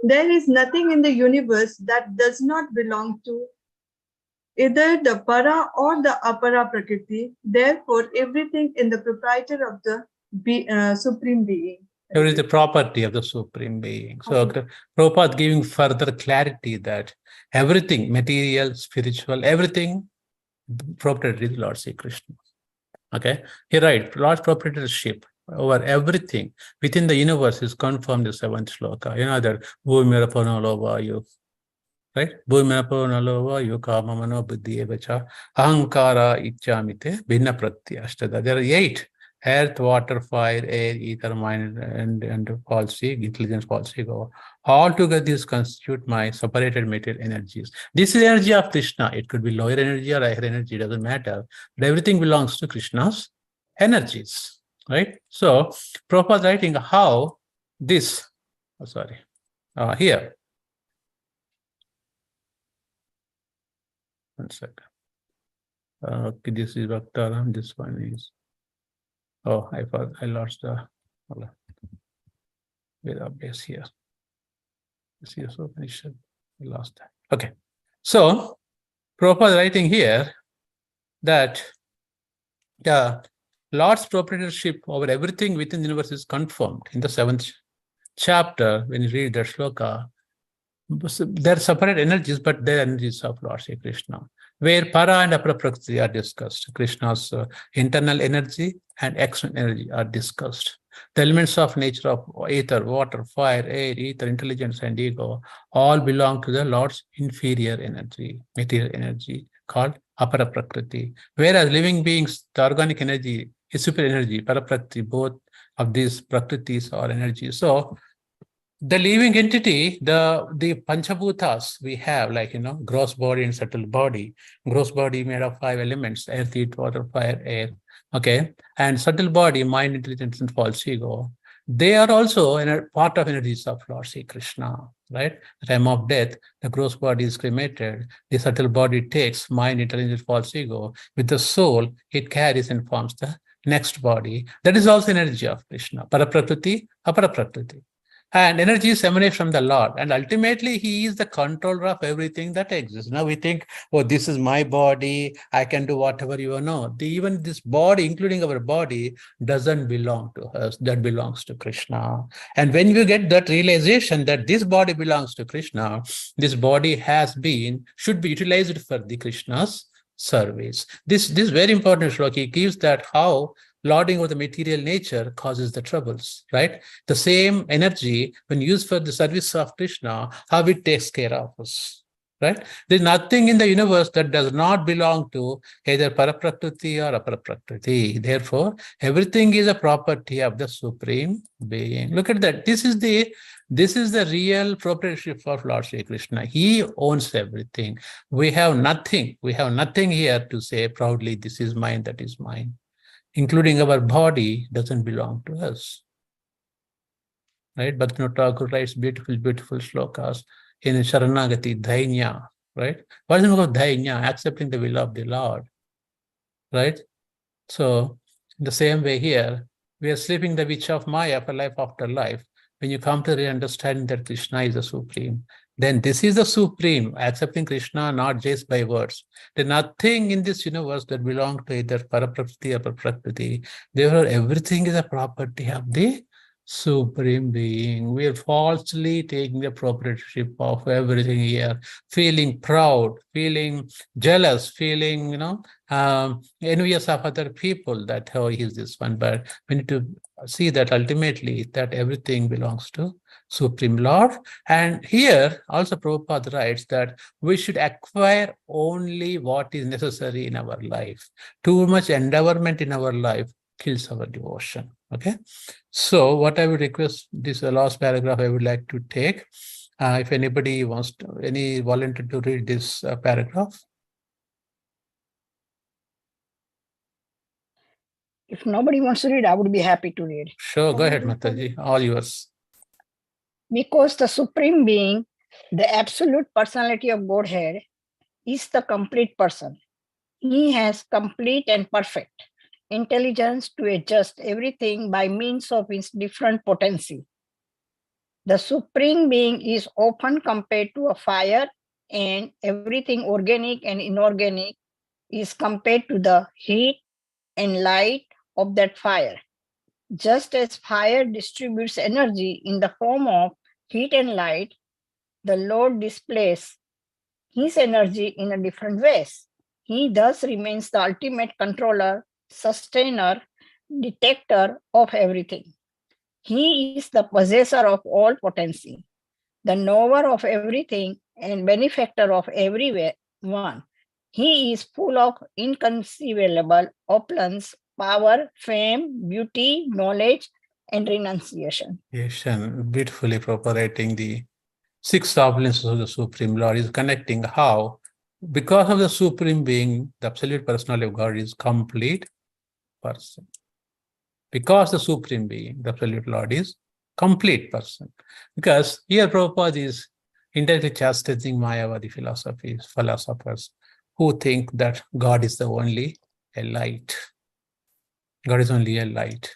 There is nothing in the universe that does not belong to either the para or the apara prakriti. Therefore, everything in the proprietor of the Supreme Being. There is the property of the Supreme Being. So Prabhupada giving further clarity that everything, material, spiritual, everything, proprietor is Lord Sri Krishna. Okay, he writes, Lord's proprietorship over everything within the universe is confirmed in the 7th shloka. You know that Bhumi right? Bhumi Kama Mano Buddhi Evacha Ahankara Icchamite Bhinna Pratyashtada. There are 8 Earth, water, fire, air, ether, mind, and false ego, intelligence, false ego. All together, these constitute my separated material energies. This is energy of Krishna. It could be lower energy or higher energy, doesn't matter. But everything belongs to Krishna's energies, right? So, Prabhupada writing how this, here. One second. Okay, this is Bhakta, this one is. Oh, I lost the. With our base here. This is Isopanishad. I lost that. Okay. So, Prabhupada writing here that the Lord's proprietorship over everything within the universe is confirmed in the 7th chapter. When you read that shloka, they're separate energies, but they're energies of Lord Sri Krishna, where para and apara prakriti are discussed. Krishna's internal energy and external energy are discussed. The elements of nature of ether, water, fire, air, ether, intelligence, and ego all belong to the Lord's inferior energy, material energy, called apara prakriti. Whereas living beings, the organic energy is super energy, para prakriti, both of these prakritis are energy. So, the living entity, the Panchabhutas we have, like, gross body and subtle body. Gross body made of 5 elements, earth, heat, water, fire, air. Okay. And subtle body, mind, intelligence, and false ego. They are also a part of energies of Lord Sri Krishna, right? The time of death, the gross body is cremated. The subtle body takes mind, intelligence, false ego. With the soul, it carries and forms the next body. That is also energy of Krishna. Paraprakriti, aparaprakriti. And energies emanate from the Lord. And ultimately, He is the controller of everything that exists. Now we think, oh, this is my body. I can do whatever you know. Even this body, including our body, doesn't belong to us. That belongs to Krishna. And when you get that realization that this body belongs to Krishna, this body should be utilized for the Krishna's service. This very important shloka. He gives that how lording over the material nature causes the troubles, right? The same energy, when used for the service of Krishna, how it takes care of us, right? There's nothing in the universe that does not belong to either Paraprakriti or Aparaprakriti. Therefore, everything is a property of the Supreme Being. Look at that. This is the real proprietorship of Lord Sri Krishna. He owns everything. We have nothing. We have nothing here to say proudly, this is mine, that is mine. Including our body doesn't belong to us, right? Bhaktivinoda Thakur writes beautiful shlokas in Sharanagati, Dhainya, right? What is the meaning of Dhainya? Accepting the will of the Lord, right? So, in the same way here, we are sleeping the witch of Maya for life after life. When you come to the understanding that Krishna is the Supreme, then this is the Supreme, accepting Krishna not just by words. There's nothing in this universe that belongs to either Paraprakriti or Prakriti. Therefore, everything is a property of the Supreme Being. We are falsely taking the proprietorship of everything here, feeling proud, feeling jealous, feeling, envious of other people that, oh, he's this one. But we need to see that ultimately that everything belongs to Supreme Lord. And here also Prabhupada writes that we should acquire only what is necessary in our life. Too much endeavorment in our life kills our devotion. Okay. So what I would request, this last paragraph I would like to take. If anybody wants to, any volunteer to read this paragraph. If nobody wants to read, I would be happy to read. Sure, go ahead, Mataji, all yours. Because the Supreme Being, the absolute personality of Godhead, is the complete person. He has complete and perfect intelligence to adjust everything by means of his different potency. The Supreme Being is often compared to a fire, and everything organic and inorganic is compared to the heat and light of that fire. Just as fire distributes energy in the form of heat and light, the Lord displays his energy in a different ways. He thus remains the ultimate controller, sustainer, detector of everything. He is the possessor of all potency, the knower of everything and benefactor of everyone. He is full of inconceivable opulence power, fame, beauty, knowledge, and renunciation. Beautifully propagating the six opulences of the Supreme Lord is connecting how, because of the Supreme Being, the absolute personality of God is complete person. Because the Supreme Being, the absolute Lord, is complete person. Because here Prabhupada is indirectly chastising Mayavadi philosophers who think that God is the only a light. God is only a light.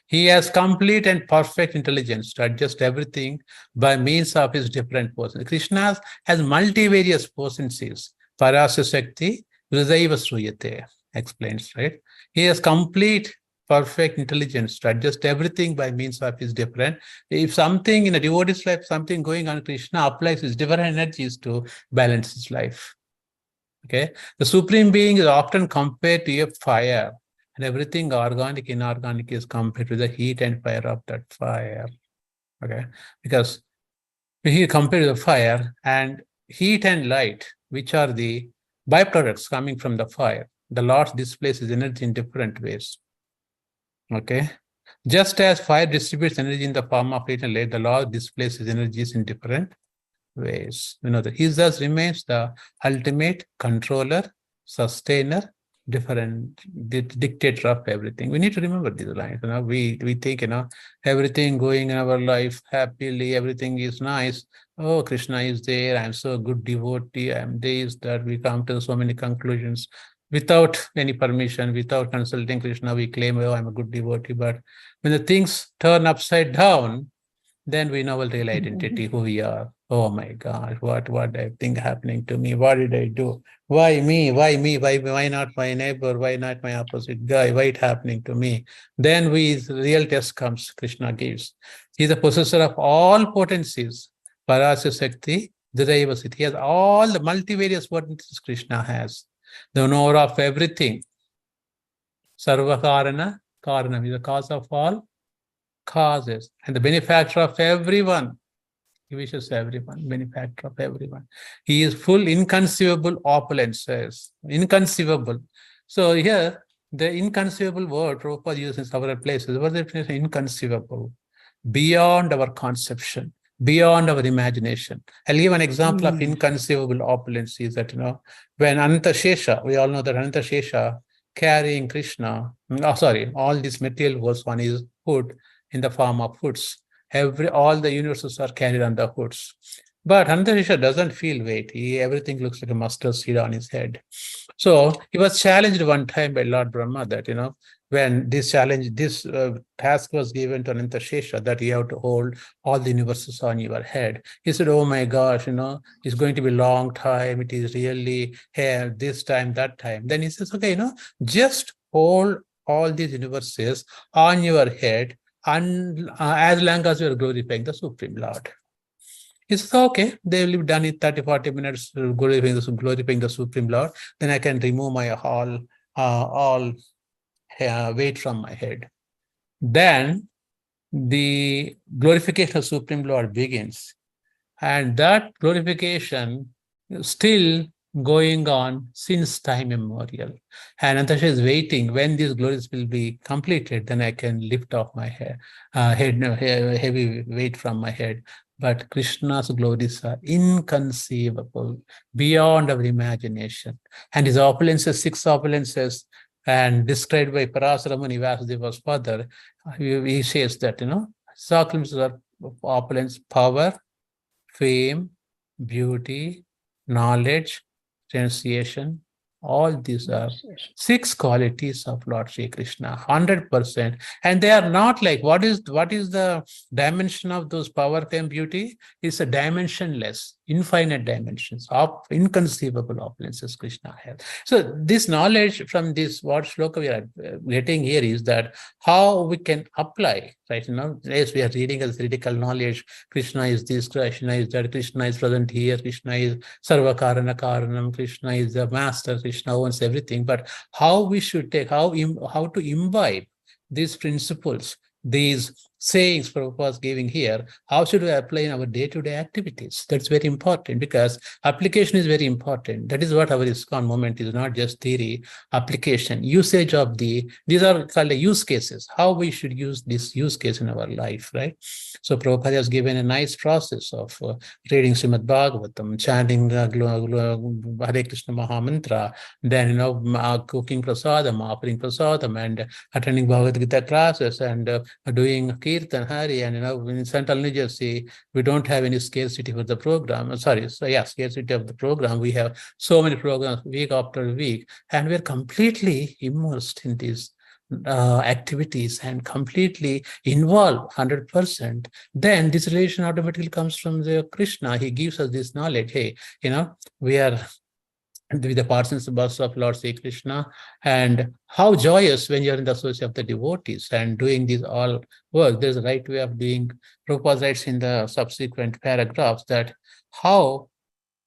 He has complete and perfect intelligence to adjust everything by means of his different persons. Krishna has multivarious potencies. Parasya Shakti, Hridayava Sruyate, explains, right? He has complete, perfect intelligence to adjust everything by means of his different. If something in a devotee's life, something going on, Krishna applies his different energies to balance his life. Okay, the Supreme Being is often compared to a fire, and everything organic, inorganic is compared to the heat and fire of that fire. Okay, because he compared to the fire and heat and light, which are the byproducts coming from the fire. The Lord displays his energy in different ways. Okay, just as fire distributes energy in the form of heat and light, the Lord displays his energies in different ways. You know, he thus remains the ultimate controller, sustainer, dictator of everything. We need to remember these lines. You know, we think, you know, everything going in our life happily, everything is nice. Oh, Krishna is there. I'm so good devotee. I'm this, that. We come to so many conclusions without any permission, without consulting Krishna. We claim, oh, I'm a good devotee. But when the things turn upside down, then we know our real identity, who we are. Oh my God, what I think happening to me? What did I do? Why me? Why not my neighbor? Why not my opposite guy? Why it happening to me? Then real test comes, Krishna gives. He's the possessor of all potencies. Parasya Shakti, Hridayava Siddhi. He has all the multivarious potencies Krishna has. The knower of everything. Sarva Karana, Karanam is the cause of all causes, and the benefactor of everyone. He wishes everyone, benefactor of everyone. He is full inconceivable opulences, inconceivable. So here, the inconceivable word Prabhupada uses in several places. What is the definition? Inconceivable, beyond our conception, beyond our imagination. I'll give an example of inconceivable opulence is that, you know, when Ananta Shesha, we all know that Ananta Shesha carrying Krishna, all these material worlds, one is hood in the form of hoods. All the universes are carried on the hoods. But Ananta doesn't feel weight. Everything looks like a mustard seed on his head. So he was challenged one time by Lord Brahma that, you know, when this task was given to Ananta Shesha, that you have to hold all the universes on your head. He said, oh my gosh, you know, it's going to be a long time. It is really here, this time, that time. Then he says, okay, you know, just hold all these universes on your head, and as long as you are glorifying the Supreme Lord. He says, okay, they will be done in 30-40 minutes glorifying the Supreme Lord. Then I can remove my all weight from my head. Then the glorification of Supreme Lord begins. And that glorification is still going on since time immemorial. And Antasha is waiting when these glories will be completed, then I can lift off my heavy weight from my head. But Krishna's glories are inconceivable, beyond our imagination. And his opulences, 6 opulences, and described by Parasara Muni, Vasudeva's father, he says that, you know, opulences are opulence, power, fame, beauty, knowledge, renunciation. All these are 6 qualities of Lord Sri Krishna, 100%. And they are not like, what is the dimension of those power, fame, beauty? It's a dimensionless, infinite dimensions of inconceivable opulences Krishna has. So this knowledge from this, what shloka we are getting here is that how we can apply, right? You know, as we are reading as theoretical knowledge, Krishna is this, Krishna is that, Krishna is present here, Krishna is Sarva Karana Karanam, Krishna is the master, Krishna owns everything. But how we should take, how to imbibe these principles, these sayings Prabhupada is giving here, how should we apply in our day-to-day activities? That's very important, because application is very important. That is what our ISKCON movement is, not just theory, application, usage of these are called use cases, how we should use this use case in our life, right? So Prabhupada has given a nice process of reading Srimad Bhagavatam, chanting the Hare Krishna Mahamantra, then cooking prasadam, offering prasadam, and attending Bhagavad Gita classes, and doing Kirtan Hari. And in Central New Jersey, we don't have any scarcity for the program. Scarcity of the program. We have so many programs week after week, and we're completely immersed in these activities and completely involved 100%. Then this relation automatically comes from the Krishna. He gives us this knowledge. Hey, we are with the parts and bus of Lord Sri Krishna, and how joyous when you're in the association of the devotees and doing these all work. There's a right way of doing. Prabhupada writes in the subsequent paragraphs that how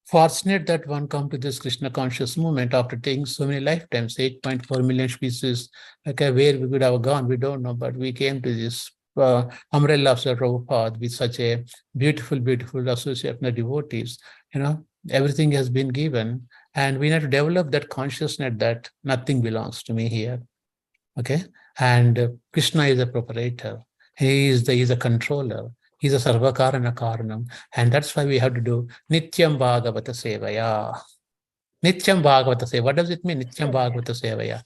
fortunate that one come to this Krishna conscious movement after taking so many lifetimes, 8.4 million species. Okay, where we could have gone, we don't know, but we came to this umbrella of Sri Prabhupada with such a beautiful, beautiful association of the devotees. Everything has been given, and we need to develop that consciousness that nothing belongs to me here. Okay, and Krishna is a properator. He is a controller. He's a sarvakarana karanam, and that's why we have to do nityam bhagavata sevaya. Nityam bhagavata sevaya. What does it mean? Nityam bhagavata sevaya.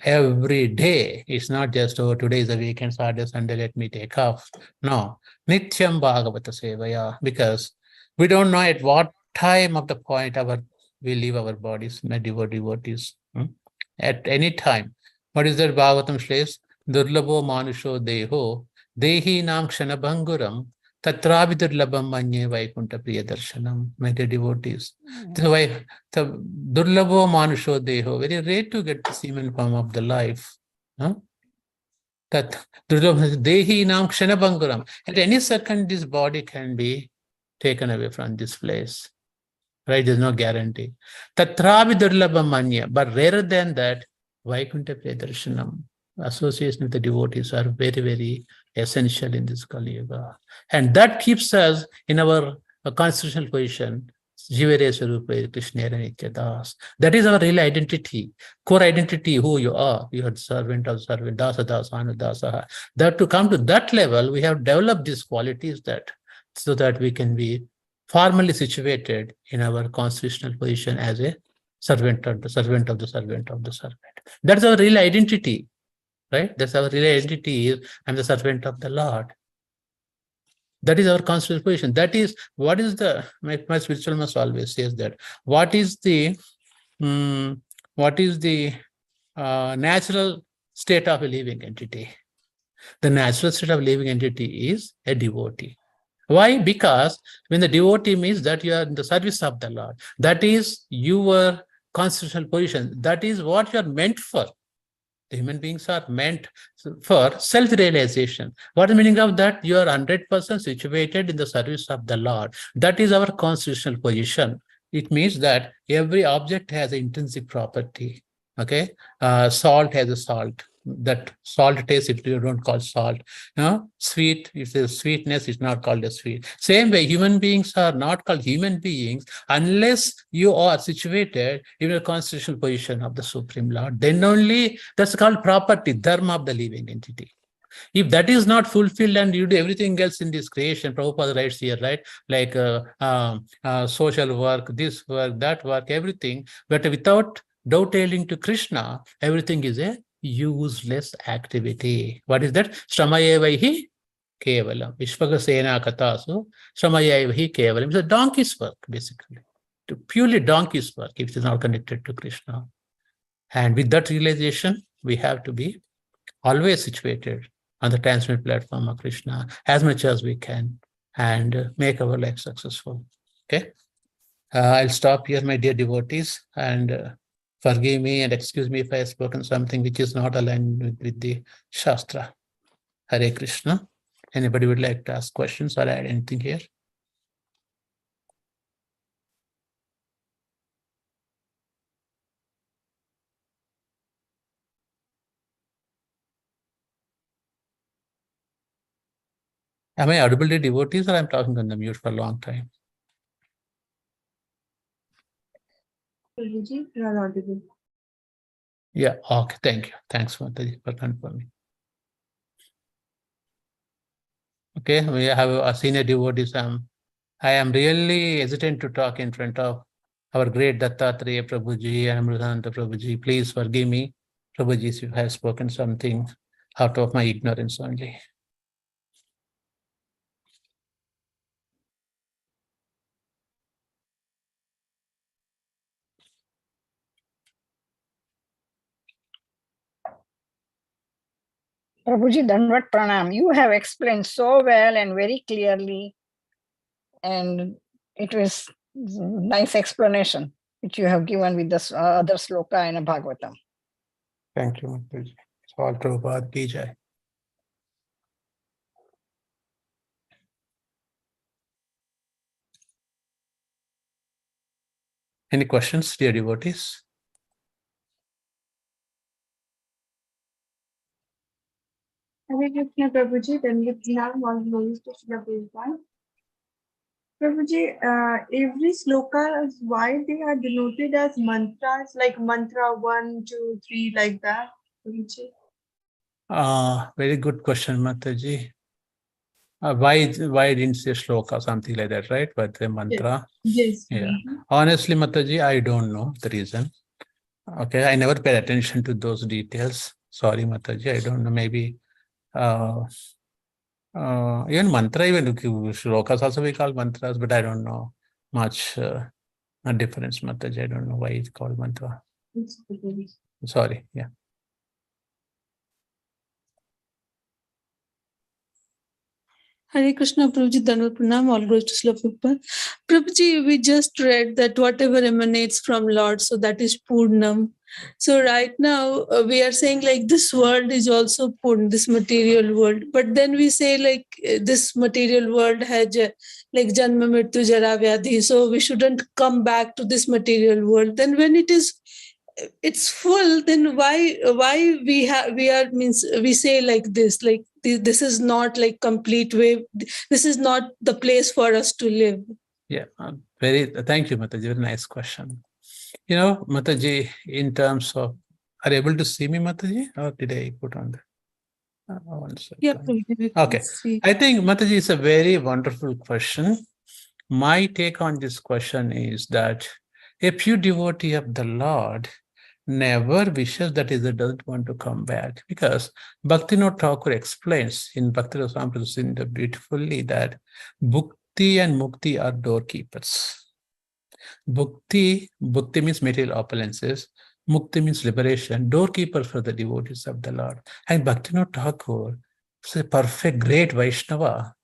Every day. It's not just, today is a weekend, Saturday, Sunday, let me take off. No, nityam bhagavata sevaya, because we don't know at what time of the point we leave our bodies, my devotees. At any time. What is that Bhagavatam says? Durlabho manusho deho, dehi nam kshanabhanguram, tatravi durlabham manye vaikunta priya darshanam. My dear devotees. The Durlabho manusho deho, very rare to get the human form of the life. That dehi nam kshanabhanguram. At any second, this body can be taken away from this place. Right? There's no guarantee. Tatravi durlabham manya. But rather than that, Vaikunta Priyadarsanam, association with the devotees are very, very essential in this Kali Yuga. And that keeps us in our constitutional position, Jivere Swarupa Krishnera Nityadas. That is our real identity, core identity, who you are. You are servant of servant, dasa dasa, anudasa. That to come to that level, we have developed these qualities so that we can be formally situated in our constitutional position as a servant of the servant of the servant of the servant. That's our real identity, right? That's our real identity. I'm the servant of the Lord. That is our constitutional position. That is what is my spiritual master always says that what is the natural state of a living entity? The natural state of living entity is a devotee. Why? Because when the devotee means that you are in the service of the Lord, that is your constitutional position. That is what you are meant for. The human beings are meant for self-realization. What is the meaning of that? You are 100% situated in the service of the Lord. That is our constitutional position. It means that every object has an intrinsic property. Okay, salt has a salt. That salt taste, if you don't call salt. Sweet, if there's sweetness, it's not called a sweet. Same way, human beings are not called human beings unless you are situated in a constitutional position of the Supreme Lord. Then only that's called property, dharma of the living entity. If that is not fulfilled and you do everything else in this creation, Prabhupada writes here, right? Like social work, this work, that work, everything. But without dovetailing to Krishna, everything is a useless activity. What is that? Shramayevaihi kevalam. Vishvagasena katasu. Shramayevaihi kevalam. It's a donkey's work, basically. Purely donkey's work if it is not connected to Krishna. And with that realization, we have to be always situated on the transmit platform of Krishna as much as we can and make our life successful. Okay. I'll stop here, my dear devotees, and forgive me and excuse me if I have spoken something which is not aligned with the Shastra. Hare Krishna. Anybody would like to ask questions or add anything here? Am I audible to devotees or I'm talking on the mute for a long time? Prabhuji, you are audible. Yeah, okay, thank you. Thanks, Mataji, for confirming. Okay, we have a senior devotees. I am really hesitant to talk in front of our great Dattatreya Prabhuji and Amrutananda Prabhuji. Please forgive me, Prabhuji, if you have spoken something out of my ignorance only. Prabhuji, Dandavat Pranam. You have explained so well and very clearly, and it was nice explanation which you have given with this other sloka in a Bhagavatam. Thank you, Mataji. It's all Prabhupada ki jai. Any questions, dear devotees? Hare Krishna, Prabhuji. Then we have one glories to Srila Prabhupada. Prabhuji, every sloka, why they are denoted as mantras, like mantra 1, 2, 3, like that? Prabhuji. Very good question, Mataji. Why didn't say shloka or something like that, right? But the mantra. Yes. Yeah. Honestly, Mataji, I don't know the reason. Okay, I never paid attention to those details. Sorry, Mataji, I don't know. Maybe even mantra, even shlokas also we call mantras, but I don't know much a difference, Mataji. I don't know why it's called mantra. Sorry, yeah. Hare Krishna, Prabhuji, Dhanvat Pranam, all glories to Srila Prabhupada. Prabhuji, we just read that whatever emanates from Lord, so that is Purnam. So right now, we are saying like this world is also Purn, this material world. But then we say like this material world has like Janma, Mrityu, Jara, Vyadhi. So we shouldn't come back to this material world. Then when it's full, then why we say like this, like this is not like complete way, this is not the place for us to live. Yeah, thank you, Mataji. Very nice question. You know, Mataji, in terms of, are you able to see me, Mataji, or did I put on that? One second. Yeah, Prabhuji, okay. see. I think, Mataji, is a very wonderful question. My take on this question is that a pure devotee of the Lord never wishes that he doesn't want to come back, because Bhaktivinoda Thakur explains in Bhakti Rasamrita Sindhu beautifully that Bhukti and Mukti are doorkeepers. Bhukti means material opulences. Mukti means liberation, doorkeeper for the devotees of the Lord. And Bhaktivinoda Thakur is a perfect, great Vaishnava.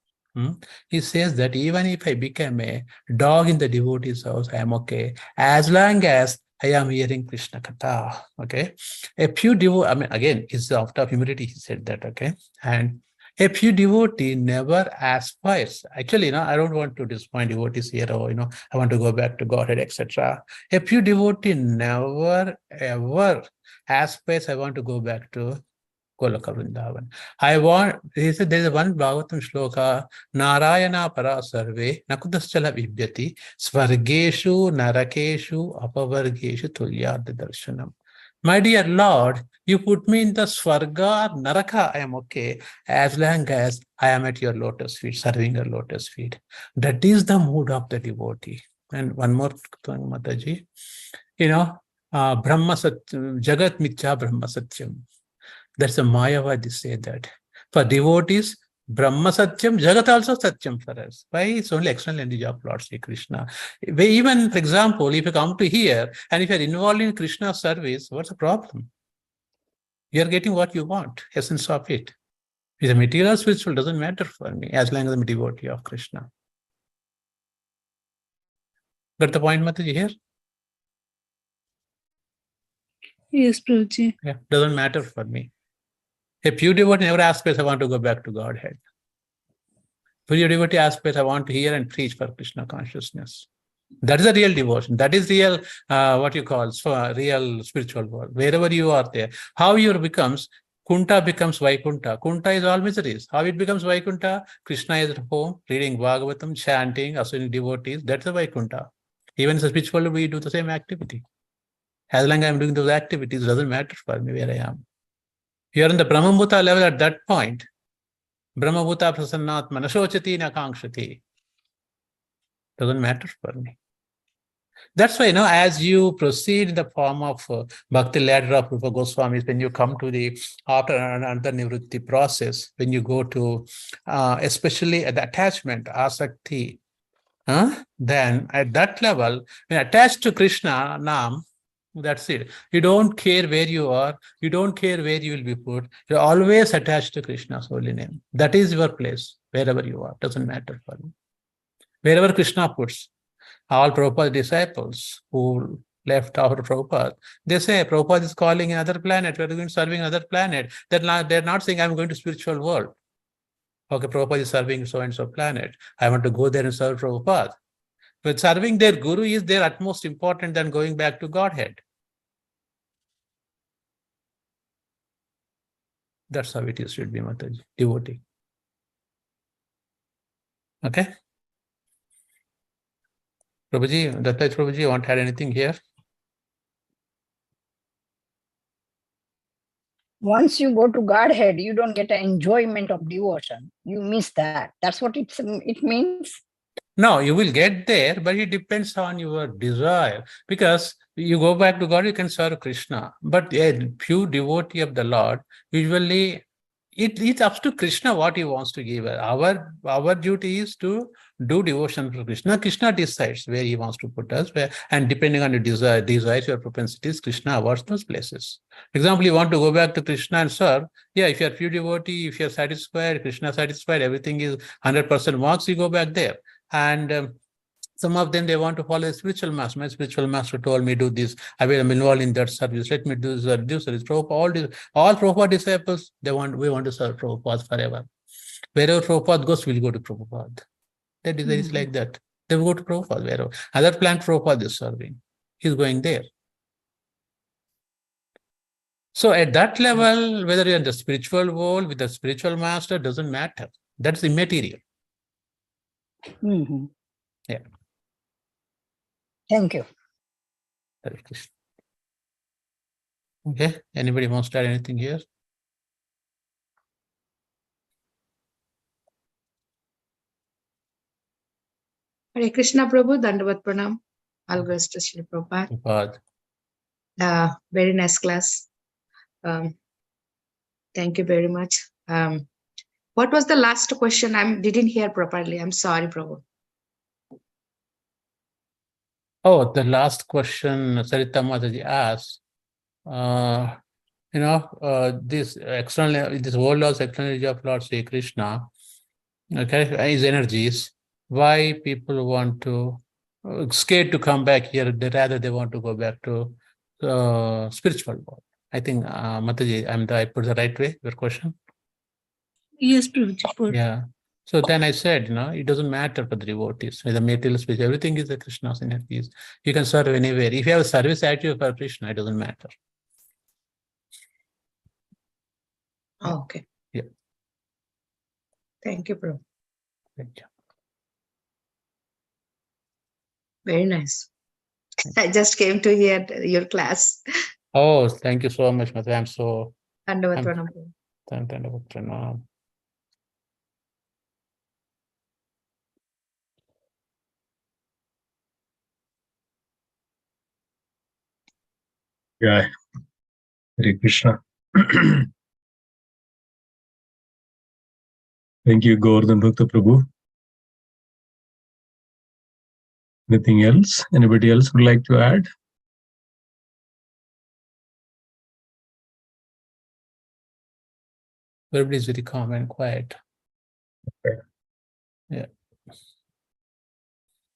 He says that even if I become a dog in the devotee's house, I am okay, as long as I am hearing Krishna Katha. Okay, a pure devotee, I mean, again, it's out of humility he said that. Okay, and a pure devotee never aspires. Actually, I don't want to disappoint devotees here, or I want to go back to Godhead, etc. A pure devotee never ever aspires, I want to go back to Golaka Vrindavan. He said there is one Bhagavatam shloka, Narayana para sarve, nakudaschala vibhyati, svargeshu, narakeshu, apavargeshu, tulyad darshanam. My dear Lord, you put me in the Swarga, Naraka, I am okay, as long as I am at your lotus feet, serving your lotus feet. That is the mood of the devotee. And one more thing, Mataji, Brahma Satyam, Jagat Mithya Brahma Satyam. That's a Mayavadi say that. For devotees, Brahma Satyam, Jagat also Satyam for us. Why? It's only external energy of Lord Sri Krishna. Even, for example, if you come to here and if you're involved in Krishna service, what's the problem? You're getting what you want, essence of it. If the material or spiritual doesn't matter for me, as long as I'm a devotee of Krishna. Got the point, Mataji, here? Yes, Prabhuji. Yeah, doesn't matter for me. A pure devotee never aspires, I want to go back to Godhead. Pure devotee aspires, I want to hear and preach for Krishna consciousness. That is a real devotion. That is real, what you call, real spiritual world. Wherever you are there, how you becomes, Kunta becomes Vaikunta. Kunta is all miseries. How it becomes Vaikunta? Krishna is at home, reading Bhagavatam, chanting, assuming devotees. That's the Vaikunta. Even in the spiritual world, we do the same activity. As long as I'm doing those activities, it doesn't matter for me where I am. You're in the Brahmabhuta level at that point. Brahmabhuta prasannatma nashochati nakangshati. Doesn't matter for me. That's why, as you proceed in the form of Bhakti ladder of Rupa Goswamis, when you come to the after another nivritti process, when you go to especially at the attachment, asakti, then at that level, when attached to Krishna, Nam, that's it. You don't care where you are. You don't care where you will be put. You're always attached to Krishna's holy name. That is your place, wherever you are. Doesn't matter for you. Wherever Krishna puts. All Prabhupada's disciples who left after Prabhupada, they say Prabhupada is calling another planet. We're going to serving another planet. They're not saying I'm going to spiritual world. Okay, Prabhupada is serving so-and-so planet. I want to go there and serve Prabhupada. But serving their guru is their utmost important than going back to Godhead. That's how it is, should be, Mataji, devotee. Okay? Prabhuji, Datta Prabhuji, you want to add anything here? Once you go to Godhead, you don't get an enjoyment of devotion. You miss that. That's what it means. No, you will get there, but it depends on your desire. Because you go back to God, you can serve Krishna. But a pure devotee of the Lord, usually it's up to Krishna what he wants to give. Our duty is to do devotion to Krishna. Krishna decides where he wants to put us, and depending on your desires, your propensities, Krishna awards those places. For example, you want to go back to Krishna and serve. Yeah, if you're pure devotee, if you're satisfied, Krishna satisfied, everything is 100% marks, you go back there. And some of them, they want to follow a spiritual master. My spiritual master told me, do this. I will be involved in that service. Let me do this service. Prabhupada, all Prabhupada disciples, we want to serve Prabhupada forever. Wherever Prabhupada goes, we'll go to Prabhupada. Their desire is like that. They will go to Prabhupada wherever. Other plant Prabhupada is serving. He's going there. So at that level, whether you're in the spiritual world with the spiritual master, doesn't matter. That's immaterial. Mm-hmm. Yeah. Thank you. Okay. Anybody wants to add anything here? Hare Krishna Prabhu, Dandavat Pranam. All goes to Srila Prabhupada. Very nice class. Thank you very much. What was the last question? I didn't hear properly. I'm sorry, Prabhu. Oh, the last question Sarita Mataji asked. This external, this world of external energy of Lord Sri Krishna, okay, his energies. Why people want to scared to come back here? They want to go back to spiritual world. I think Mataji, I put the right way your question. Yes, Prabhuji. Yeah. So then I said, it doesn't matter for the devotees, the material speech, everything is the Krishna's energies. You can serve anywhere. If you have a service attitude for Krishna, it doesn't matter. Oh, okay. Yeah. Thank you, Prabhu. Thank you. Very nice. I just came to hear your class. Oh, thank you so much, Mata. I'm so. Dandavat Pranam. Yeah. Hare Krishna. Thank you, Govardhan Bhakta Prabhu. Anything else? Anybody else would like to add? Everybody is very calm and quiet. Okay. Yeah.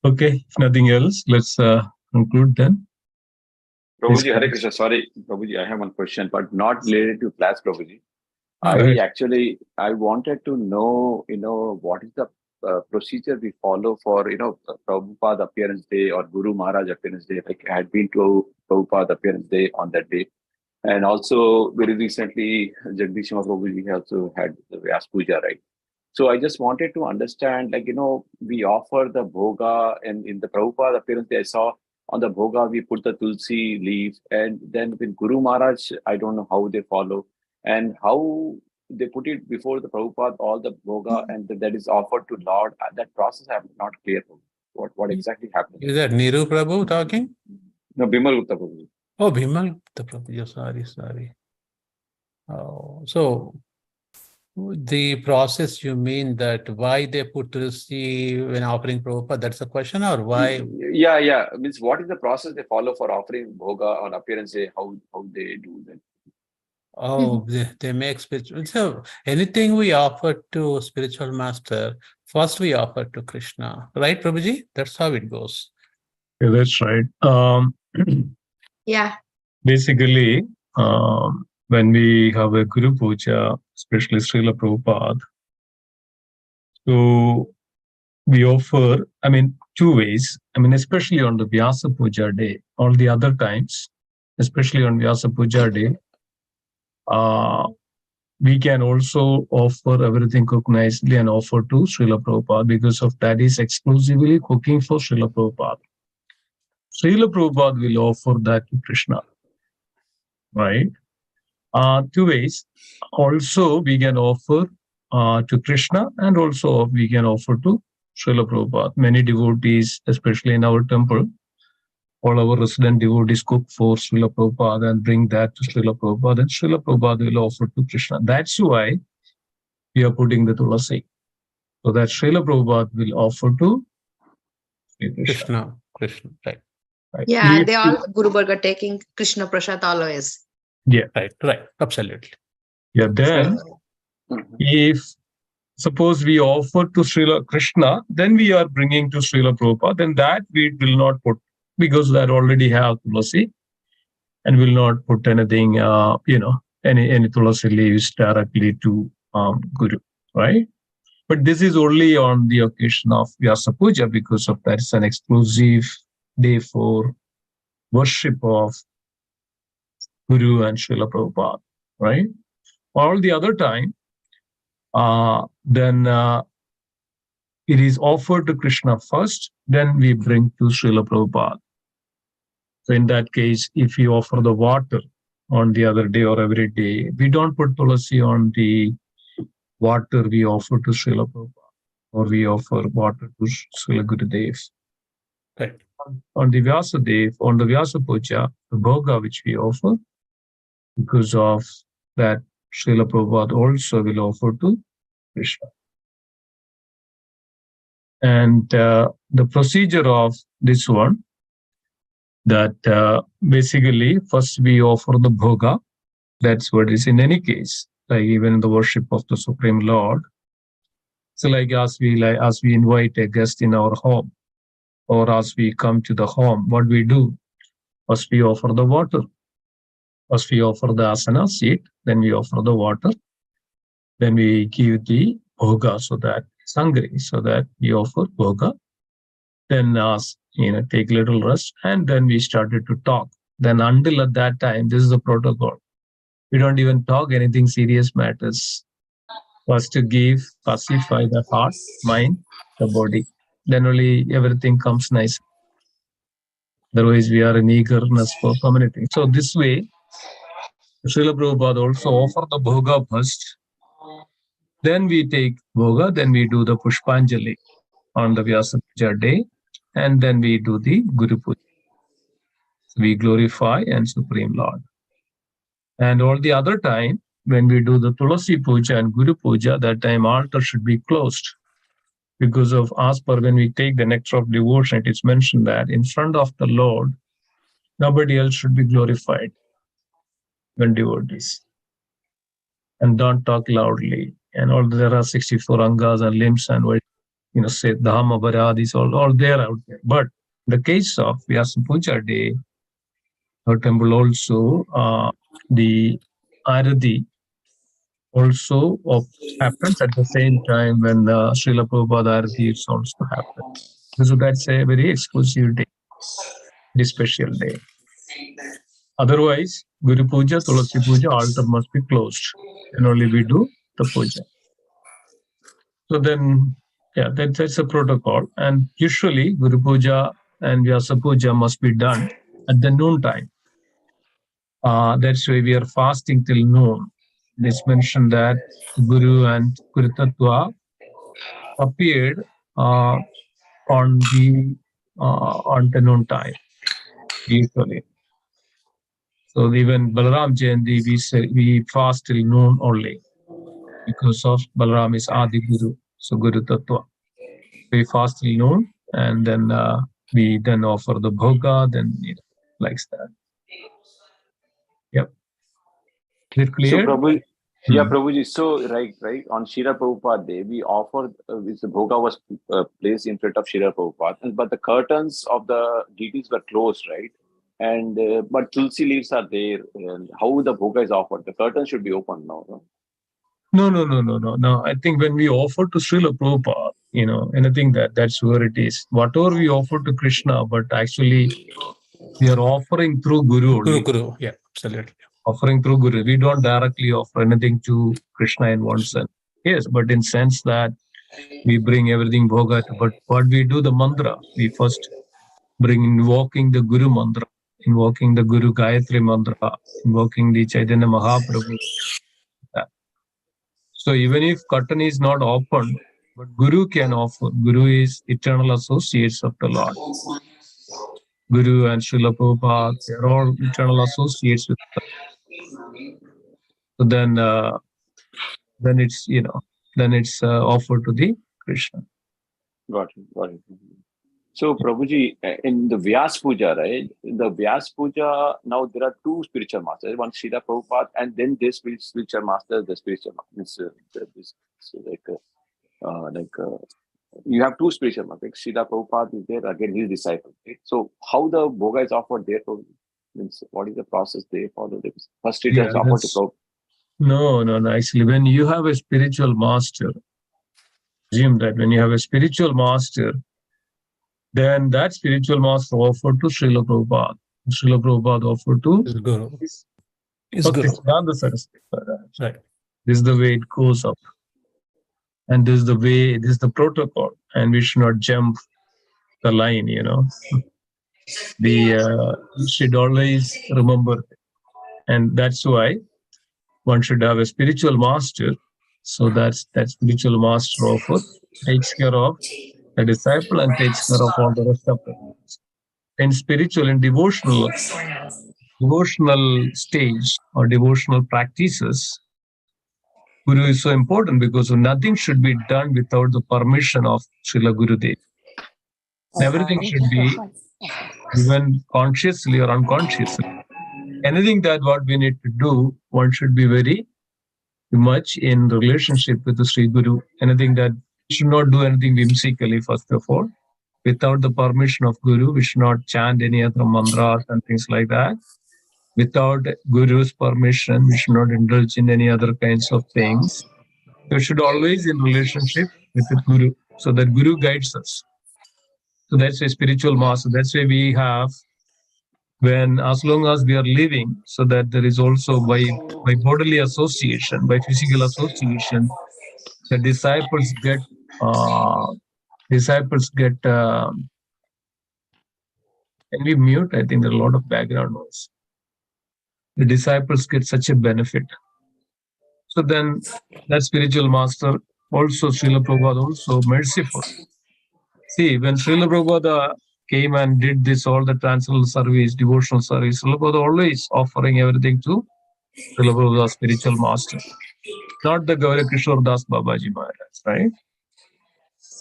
Okay, if nothing else, let's conclude then. Prabhuji, Hare Krishna. Sorry, Prabhuji, I have one question, but not related to class, Prabhuji. I wanted to know, what is the procedure we follow for, Prabhupada appearance day or Guru Maharaj appearance day. Like I had been to Prabhupada appearance day on that day. And also very recently, Jagdish Prabhuji also had the Vyas Puja, right? So I just wanted to understand, like, we offer the bhoga, and in the Prabhupada appearance, I saw on the bhoga, we put the tulsi leaf, and then with Guru Maharaj, I don't know how they follow and how they put it before the Prabhupada, all the bhoga, and that is offered to Lord. That process I'm not clear. What exactly happened? Is that Niru Prabhu talking? No, Bimal Gupta Prabhu. Oh, Bhimal Gupta Prabhu. Yeah, sorry. Oh, so the process, you mean that why they put tulsi when offering Prabhupada? That's the question, or why? Yeah. Means what is the process they follow for offering bhoga on appearance day? How they do that? Oh, they make spiritual. So anything we offer to spiritual master, first we offer to Krishna, right, Prabhuji? That's how it goes. Yeah, that's right. Yeah. Basically, when we have a Guru Puja, especially Srila Prabhupada, so we offer, two ways. Especially on the Vyasa Puja day, all the other times, especially on Vyasa Puja day, we can also offer everything cooked nicely and offer to Srila Prabhupada, because of that is exclusively cooking for Srila Prabhupada. Srila Prabhupada will offer that to Krishna, right? Two ways. Also, we can offer to Krishna, and also we can offer to Srila Prabhupada. Many devotees, especially in our temple, all our resident devotees cook for Srila Prabhupada and bring that to Srila Prabhupada, and Srila Prabhupada will offer to Krishna. That's why we are putting the tulasi, so that Srila Prabhupada will offer to Krishna, right. Yeah, they all Guru Burger taking Krishna Prasad always. Yeah. Right. Absolutely. Yeah. Then, if suppose we offer to Srila Krishna, then we are bringing to Srila Prabhupada, then that we will not put, because that already have tulasi, and will not put anything, any tulasi leaves directly to Guru, right? But this is only on the occasion of Vyasa Puja, because of that is an exclusive day for worship of Guru and Srila Prabhupada, right? All the other time, then it is offered to Krishna first, then we bring to Srila Prabhupada. So in that case, if you offer the water on the other day or every day, we don't put tulasi on the water we offer to Srila Prabhupada, or we offer water to Srila Gurudev. Right. On the Vyasa Dev, on the Vyasa Puja, the bhoga which we offer, because of that, Srila Prabhupada also will offer to Krishna. And the procedure of this one, that basically first we offer the bhoga. That's what is in any case, like even in the worship of the Supreme Lord. So like as we invite a guest in our home, or as we come to the home, what we do? First we offer the water. First we offer the asana seat, then we offer the water. Then we give the bhoga, so that sangri, so that we offer bhoga. Then take a little rest, and then we started to talk. Then until at that time, this is the protocol. We don't even talk anything serious matters. First to give, pacify the heart, mind, the body. Then only everything comes nice. Otherwise, we are in eagerness for so many things. So this way, Srila Prabhupada also offer the bhoga first. Then we take bhoga, then we do the Pushpanjali on the Vyasa Puja day, and then we do the Guru Puja. So we glorify and Supreme Lord. And all the other time, when we do the Tulasi Puja and Guru Puja, that time altar should be closed. Because of, as per when we take the nectar of devotion, it is mentioned that in front of the Lord, nobody else should be glorified when devotees. And don't talk loudly. And all there are 64 angas and limbs and say Dhamma, Bharadis, all there out there. But in the case of Vyasa Puja day, our temple also, the Arati also happens at the same time when the Srila Prabhupada Arati is also happens. So that's a very exclusive day, very special day. Otherwise, Guru Puja, Tulasi Puja, altar must be closed. And only we do the puja. So then, yeah, that's a protocol. And usually Guru Puja and Vyasa Puja must be done at the noon time. That's why we are fasting till noon. It's mentioned that Guru and Guru Tattva appeared on the noon time, usually. So even Balaram Jayanti, we fast till noon only because of Balaram is Adi Guru, so Guru Tattva. We fast till noon, and then we then offer the bhoga, then like that. Yep. Is it clear? So Prabhu, yeah, Prabhuji. So right on Srila Prabhupada Day, we offered the bhoga was placed in front of Srila Prabhupada, but the curtains of the deities were closed, right? And but tulsi leaves are there. And how the bhoga is offered? The curtain should be open now. No. I think when we offer to Srila Prabhupada, anything that's where it is. Whatever we offer to Krishna, but actually we are offering through Guru only. Guru, yeah, absolutely. Offering through Guru. We don't directly offer anything to Krishna in one sense. Yes, but in sense that we bring everything bhoga. But what we do, the mantra, we first bring invoking the Guru mantra, invoking the Guru Gayatri mantra, invoking the Chaitanya Mahaprabhu. So even if curtain is not opened, but Guru can offer. Guru is eternal associates of the Lord. Guru and Srila Prabhupada, they're all eternal associates with us. So then it's offered to the Krishna. Got it. So Prabhuji, in the Vyas Puja, right? The Vyas Puja, now there are two spiritual masters. One Srila Prabhupada, and then this spiritual master, the spiritual master. You have two spiritual masters. Srila Prabhupada is there, again his disciple. Right? So how the bhoga is offered there? Means what is the process they follow? First it is offered to Prabhupada. No. Actually, when you have a spiritual master, assume that when you have a spiritual master, then that spiritual master offered to Srila Prabhupada. Srila Prabhupada offered to Guru. Bhaktisiddhanta Saraswati. Right. This is the way it goes up. And this is the protocol. And we should not jump the line, We should always remember. And that's why one should have a spiritual master. So that spiritual master takes care of the disciple and takes care of all the rest of them. In spiritual and devotional stage or devotional practices, Guru is so important because nothing should be done without the permission of Srila Gurudev. Everything should be even consciously or unconsciously. Anything that what we need to do, one should be very much in relationship with the Sri Guru. Anything that we should not do anything whimsically, first of all. Without the permission of Guru, we should not chant any other mantras and things like that. Without Guru's permission, we should not indulge in any other kinds of things. We should always in relationship with the Guru, so that Guru guides us. So that's a spiritual master. That's why we have, as long as we are living, so that there is also by bodily association, by physical association, the disciples get. Can we mute? I think there are a lot of background noise. The disciples get such a benefit. So then that spiritual master, also Srila Prabhupada, also merciful. See, when Srila Prabhupada came and did all the transcendental service, devotional service, Srila Prabhupada always offering everything to Srila Prabhupada's spiritual master. Not the Gaura Kishore Das Babaji Maharaj, right?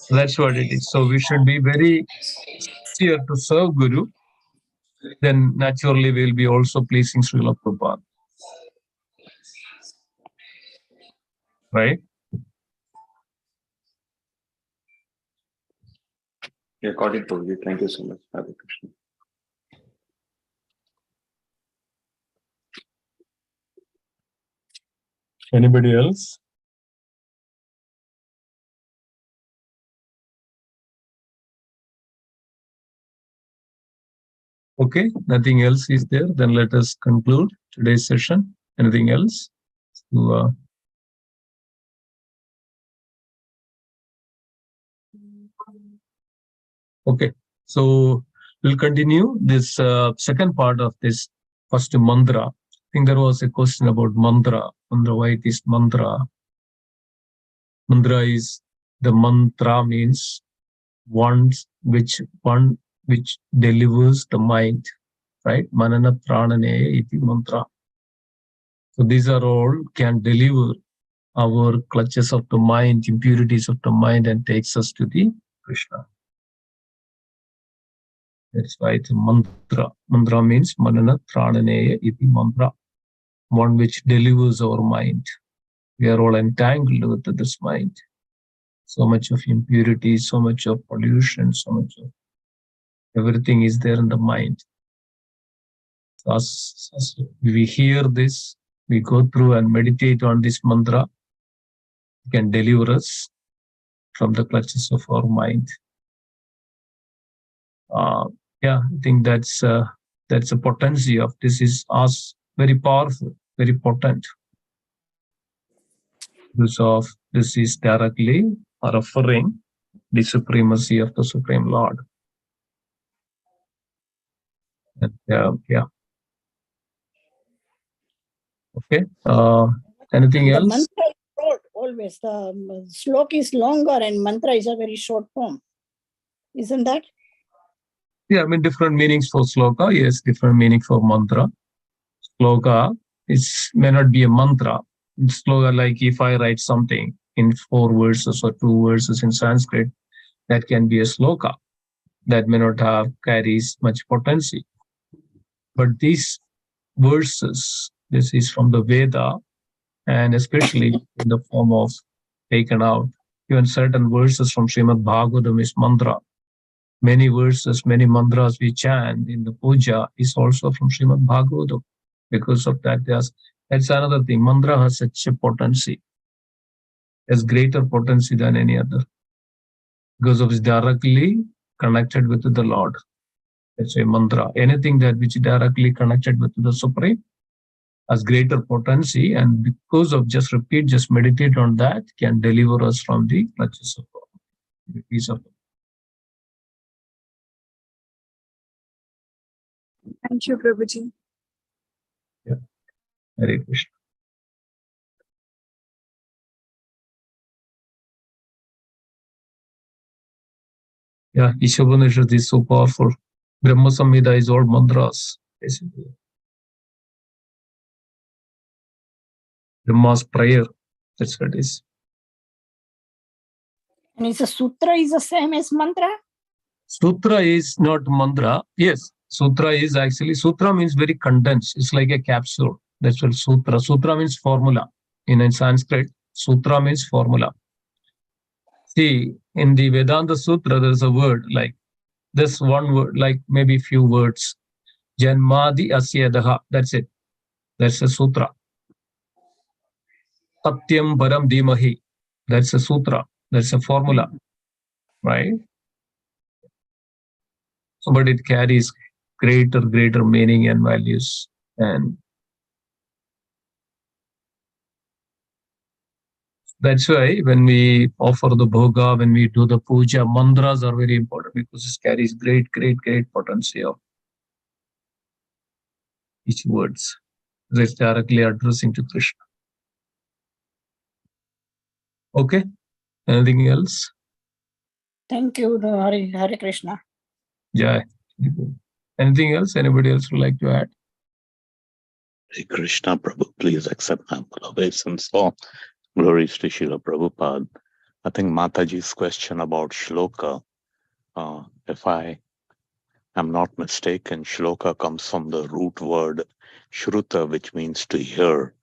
That's what it is. So we should be very sincere to serve Guru. Then naturally we'll be also pleasing Srila Prabhupada. Right? Yeah, got it, Prabhuji. Thank you so much. Hare Krishna. Anybody else? Okay, nothing else is there. Then let us conclude today's session. Anything else? So, okay, so we'll continue this second part of this first mantra. I think there was a question about mantra. Why it is mantra? Mantra is the mantra means one which delivers the mind, right? Manana pranane iti mantra. So these are all can deliver our clutches of the mind, impurities of the mind, and takes us to the Krishna. That's why it's a mantra. Mantra means manana pranane iti mantra, one which delivers our mind. We are all entangled with this mind. So much of impurity, so much of pollution, so much of everything is there in the mind. So as we hear this, we go through and meditate on this mantra, it can deliver us from the clutches of our mind. Yeah, I think that's a potency of this is us, very powerful, very potent. Use of this is directly referring the supremacy of the Supreme Lord. And, yeah. Okay. Anything else? The mantra is short always. The slok is longer and mantra is a very short form. Isn't that? Yeah, I mean different meanings for sloka. Yes, different meaning for mantra. Sloka may not be a mantra. It's sloka, like if I write something in 4 verses or 2 verses in Sanskrit, that can be a sloka. That may not carries much potency. But these verses, this is from the Veda, and especially in the form of taken out. Even certain verses from Srimad Bhagavatam is mantra. Many verses, many mantras we chant in the puja is also from Srimad Bhagavatam. Because of that, that's another thing. Mantra has such a potency. Has greater potency than any other. Because of it's directly connected with the Lord. That's a mantra. Anything that which is directly connected with the Supreme has greater potency, and because of just meditate on that, can deliver us from the clutches of the peace of. Thank you, Prabhuji. Yeah. Hare Krishna. Yeah, Isopanishad is so powerful. Brahma Samhita is all mantras, basically. Brahma's prayer, that's what it is. And is a sutra is the same as mantra? Sutra is not mantra. Yes, sutra is actually, sutra means very condensed. It's like a capsule. That's what sutra. Sutra means formula. In Sanskrit, sutra means formula. See, in the Vedanta Sutra, there's a word like this one word, like maybe few words. Janmadi asyadaha. That's it. That's a sutra. Satyam param dhimahi. That's a sutra. That's a formula. Right? So, but it carries greater meaning and values. And that's why when we offer the bhoga, when we do the puja, mantras are very important because it carries great potency of each words. It's directly addressing to Krishna. Okay. Anything else? Thank you, Hare Krishna. Yeah. Anything else? Anybody else would like to add? Hare Krishna, Prabhu, please accept my obeisance. So, glories to Srila Prabhupada. I think Mataji's question about shloka, if I am not mistaken, shloka comes from the root word shruta, which means to hear.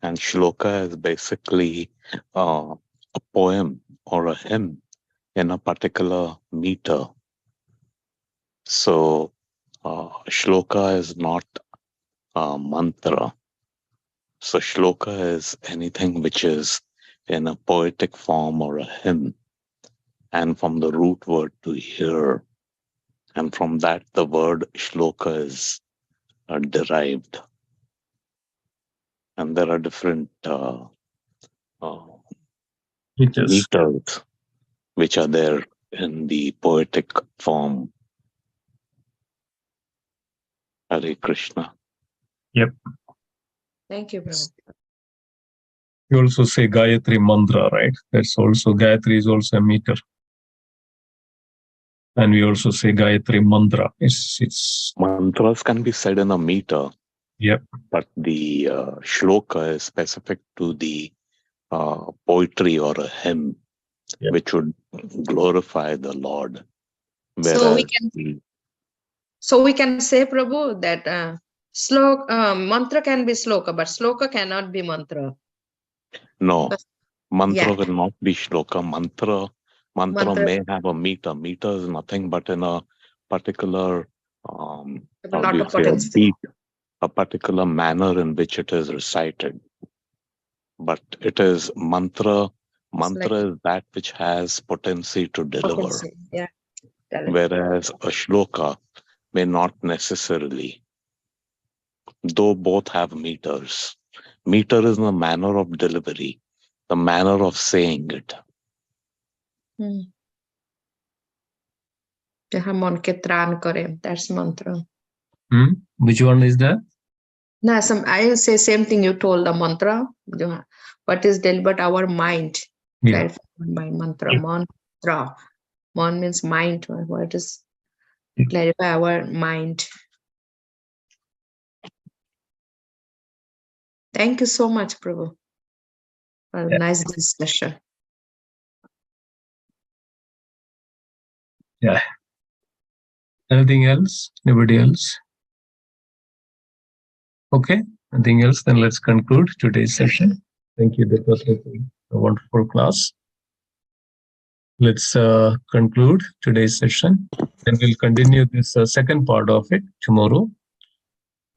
And shloka is basically a poem or a hymn in a particular meter. So shloka is not a mantra. So shloka is anything which is in a poetic form or a hymn, and from the root word to hear. And from that, the word shloka is derived. And there are different meters which are there in the poetic form. Hare Krishna. Yep. Thank you, Prabhu. You also say Gayatri mantra, right? That's also, Gayatri is also a meter. And we also say Gayatri mantra. It's Mantras can be said in a meter. Yep. But the shloka is specific to the poetry or a hymn, Yep. which would glorify the Lord. So we can say, Prabhu, that mantra can be sloka, but sloka cannot be mantra. No, mantra Yeah. cannot be shloka. Mantra may have a meter. Meter is nothing but in a particular beat, a particular manner in which it is recited. But it is mantra. Mantra is that which has potency to deliver. Yeah. Whereas a shloka may not necessarily, though both have meters. Meter is the manner of delivery, the manner of saying it. That's mantra. Which one is that? No, I say same thing you told, the mantra. What is delivered our mind? Yeah. By mantra, mantra. Man means mind. What is clarify our mind? Thank you so much, Prabhu, for a nice discussion. Yeah. Anything else? Anybody else? Okay. Nothing else? Then let's conclude today's session. Thank you. That was a wonderful class. Let's conclude today's session, and we'll continue this second part of it tomorrow.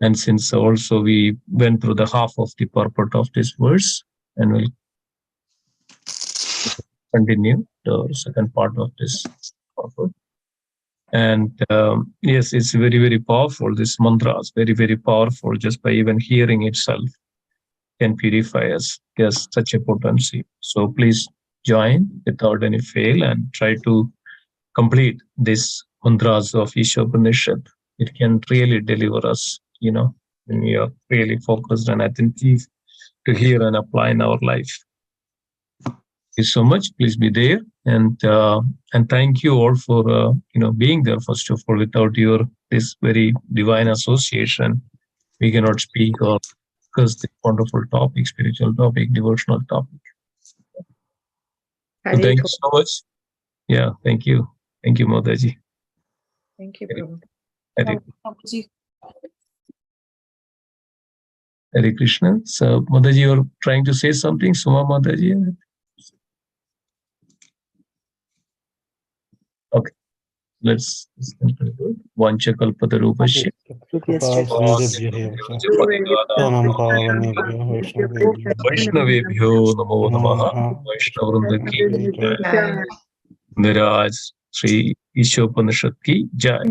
And since also we went through the half of the purport of this verse, and we'll continue the second part of this purport. And yes, it's very, very powerful. This mantra is very, very powerful. Just by even hearing itself can purify us. Yes, such a potency. So please join without any fail and try to complete this mantras of Isopanishad. It can really deliver us, when we are really focused and attentive to hear and apply in our life. Thank you so much. Please be there, and thank you all for being there. First of all, without this very divine association, we cannot speak or discuss this wonderful topic, spiritual topic, devotional topic. So thank you so much. Yeah, thank you. Thank you, Mataji. Thank you, Prabhu. Hare Krishna. So, Mataji, you're trying to say something? Suma Mataji? Okay. Let's conclude. Vancha kalpatarupasya. Vaishnavebhyo namo namaha. Vaishnavvrinda ki jai. Niraj Sri Isopanishad ki jai.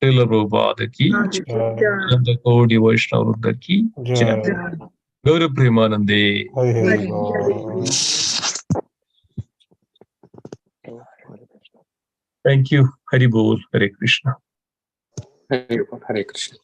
Srila Prabhupada ki jai. Ananda Kodi Vaishnavvrinda ki jai. Gaura Premanande. Thank you. Hari Bol. Hare Krishna. Hare Krishna.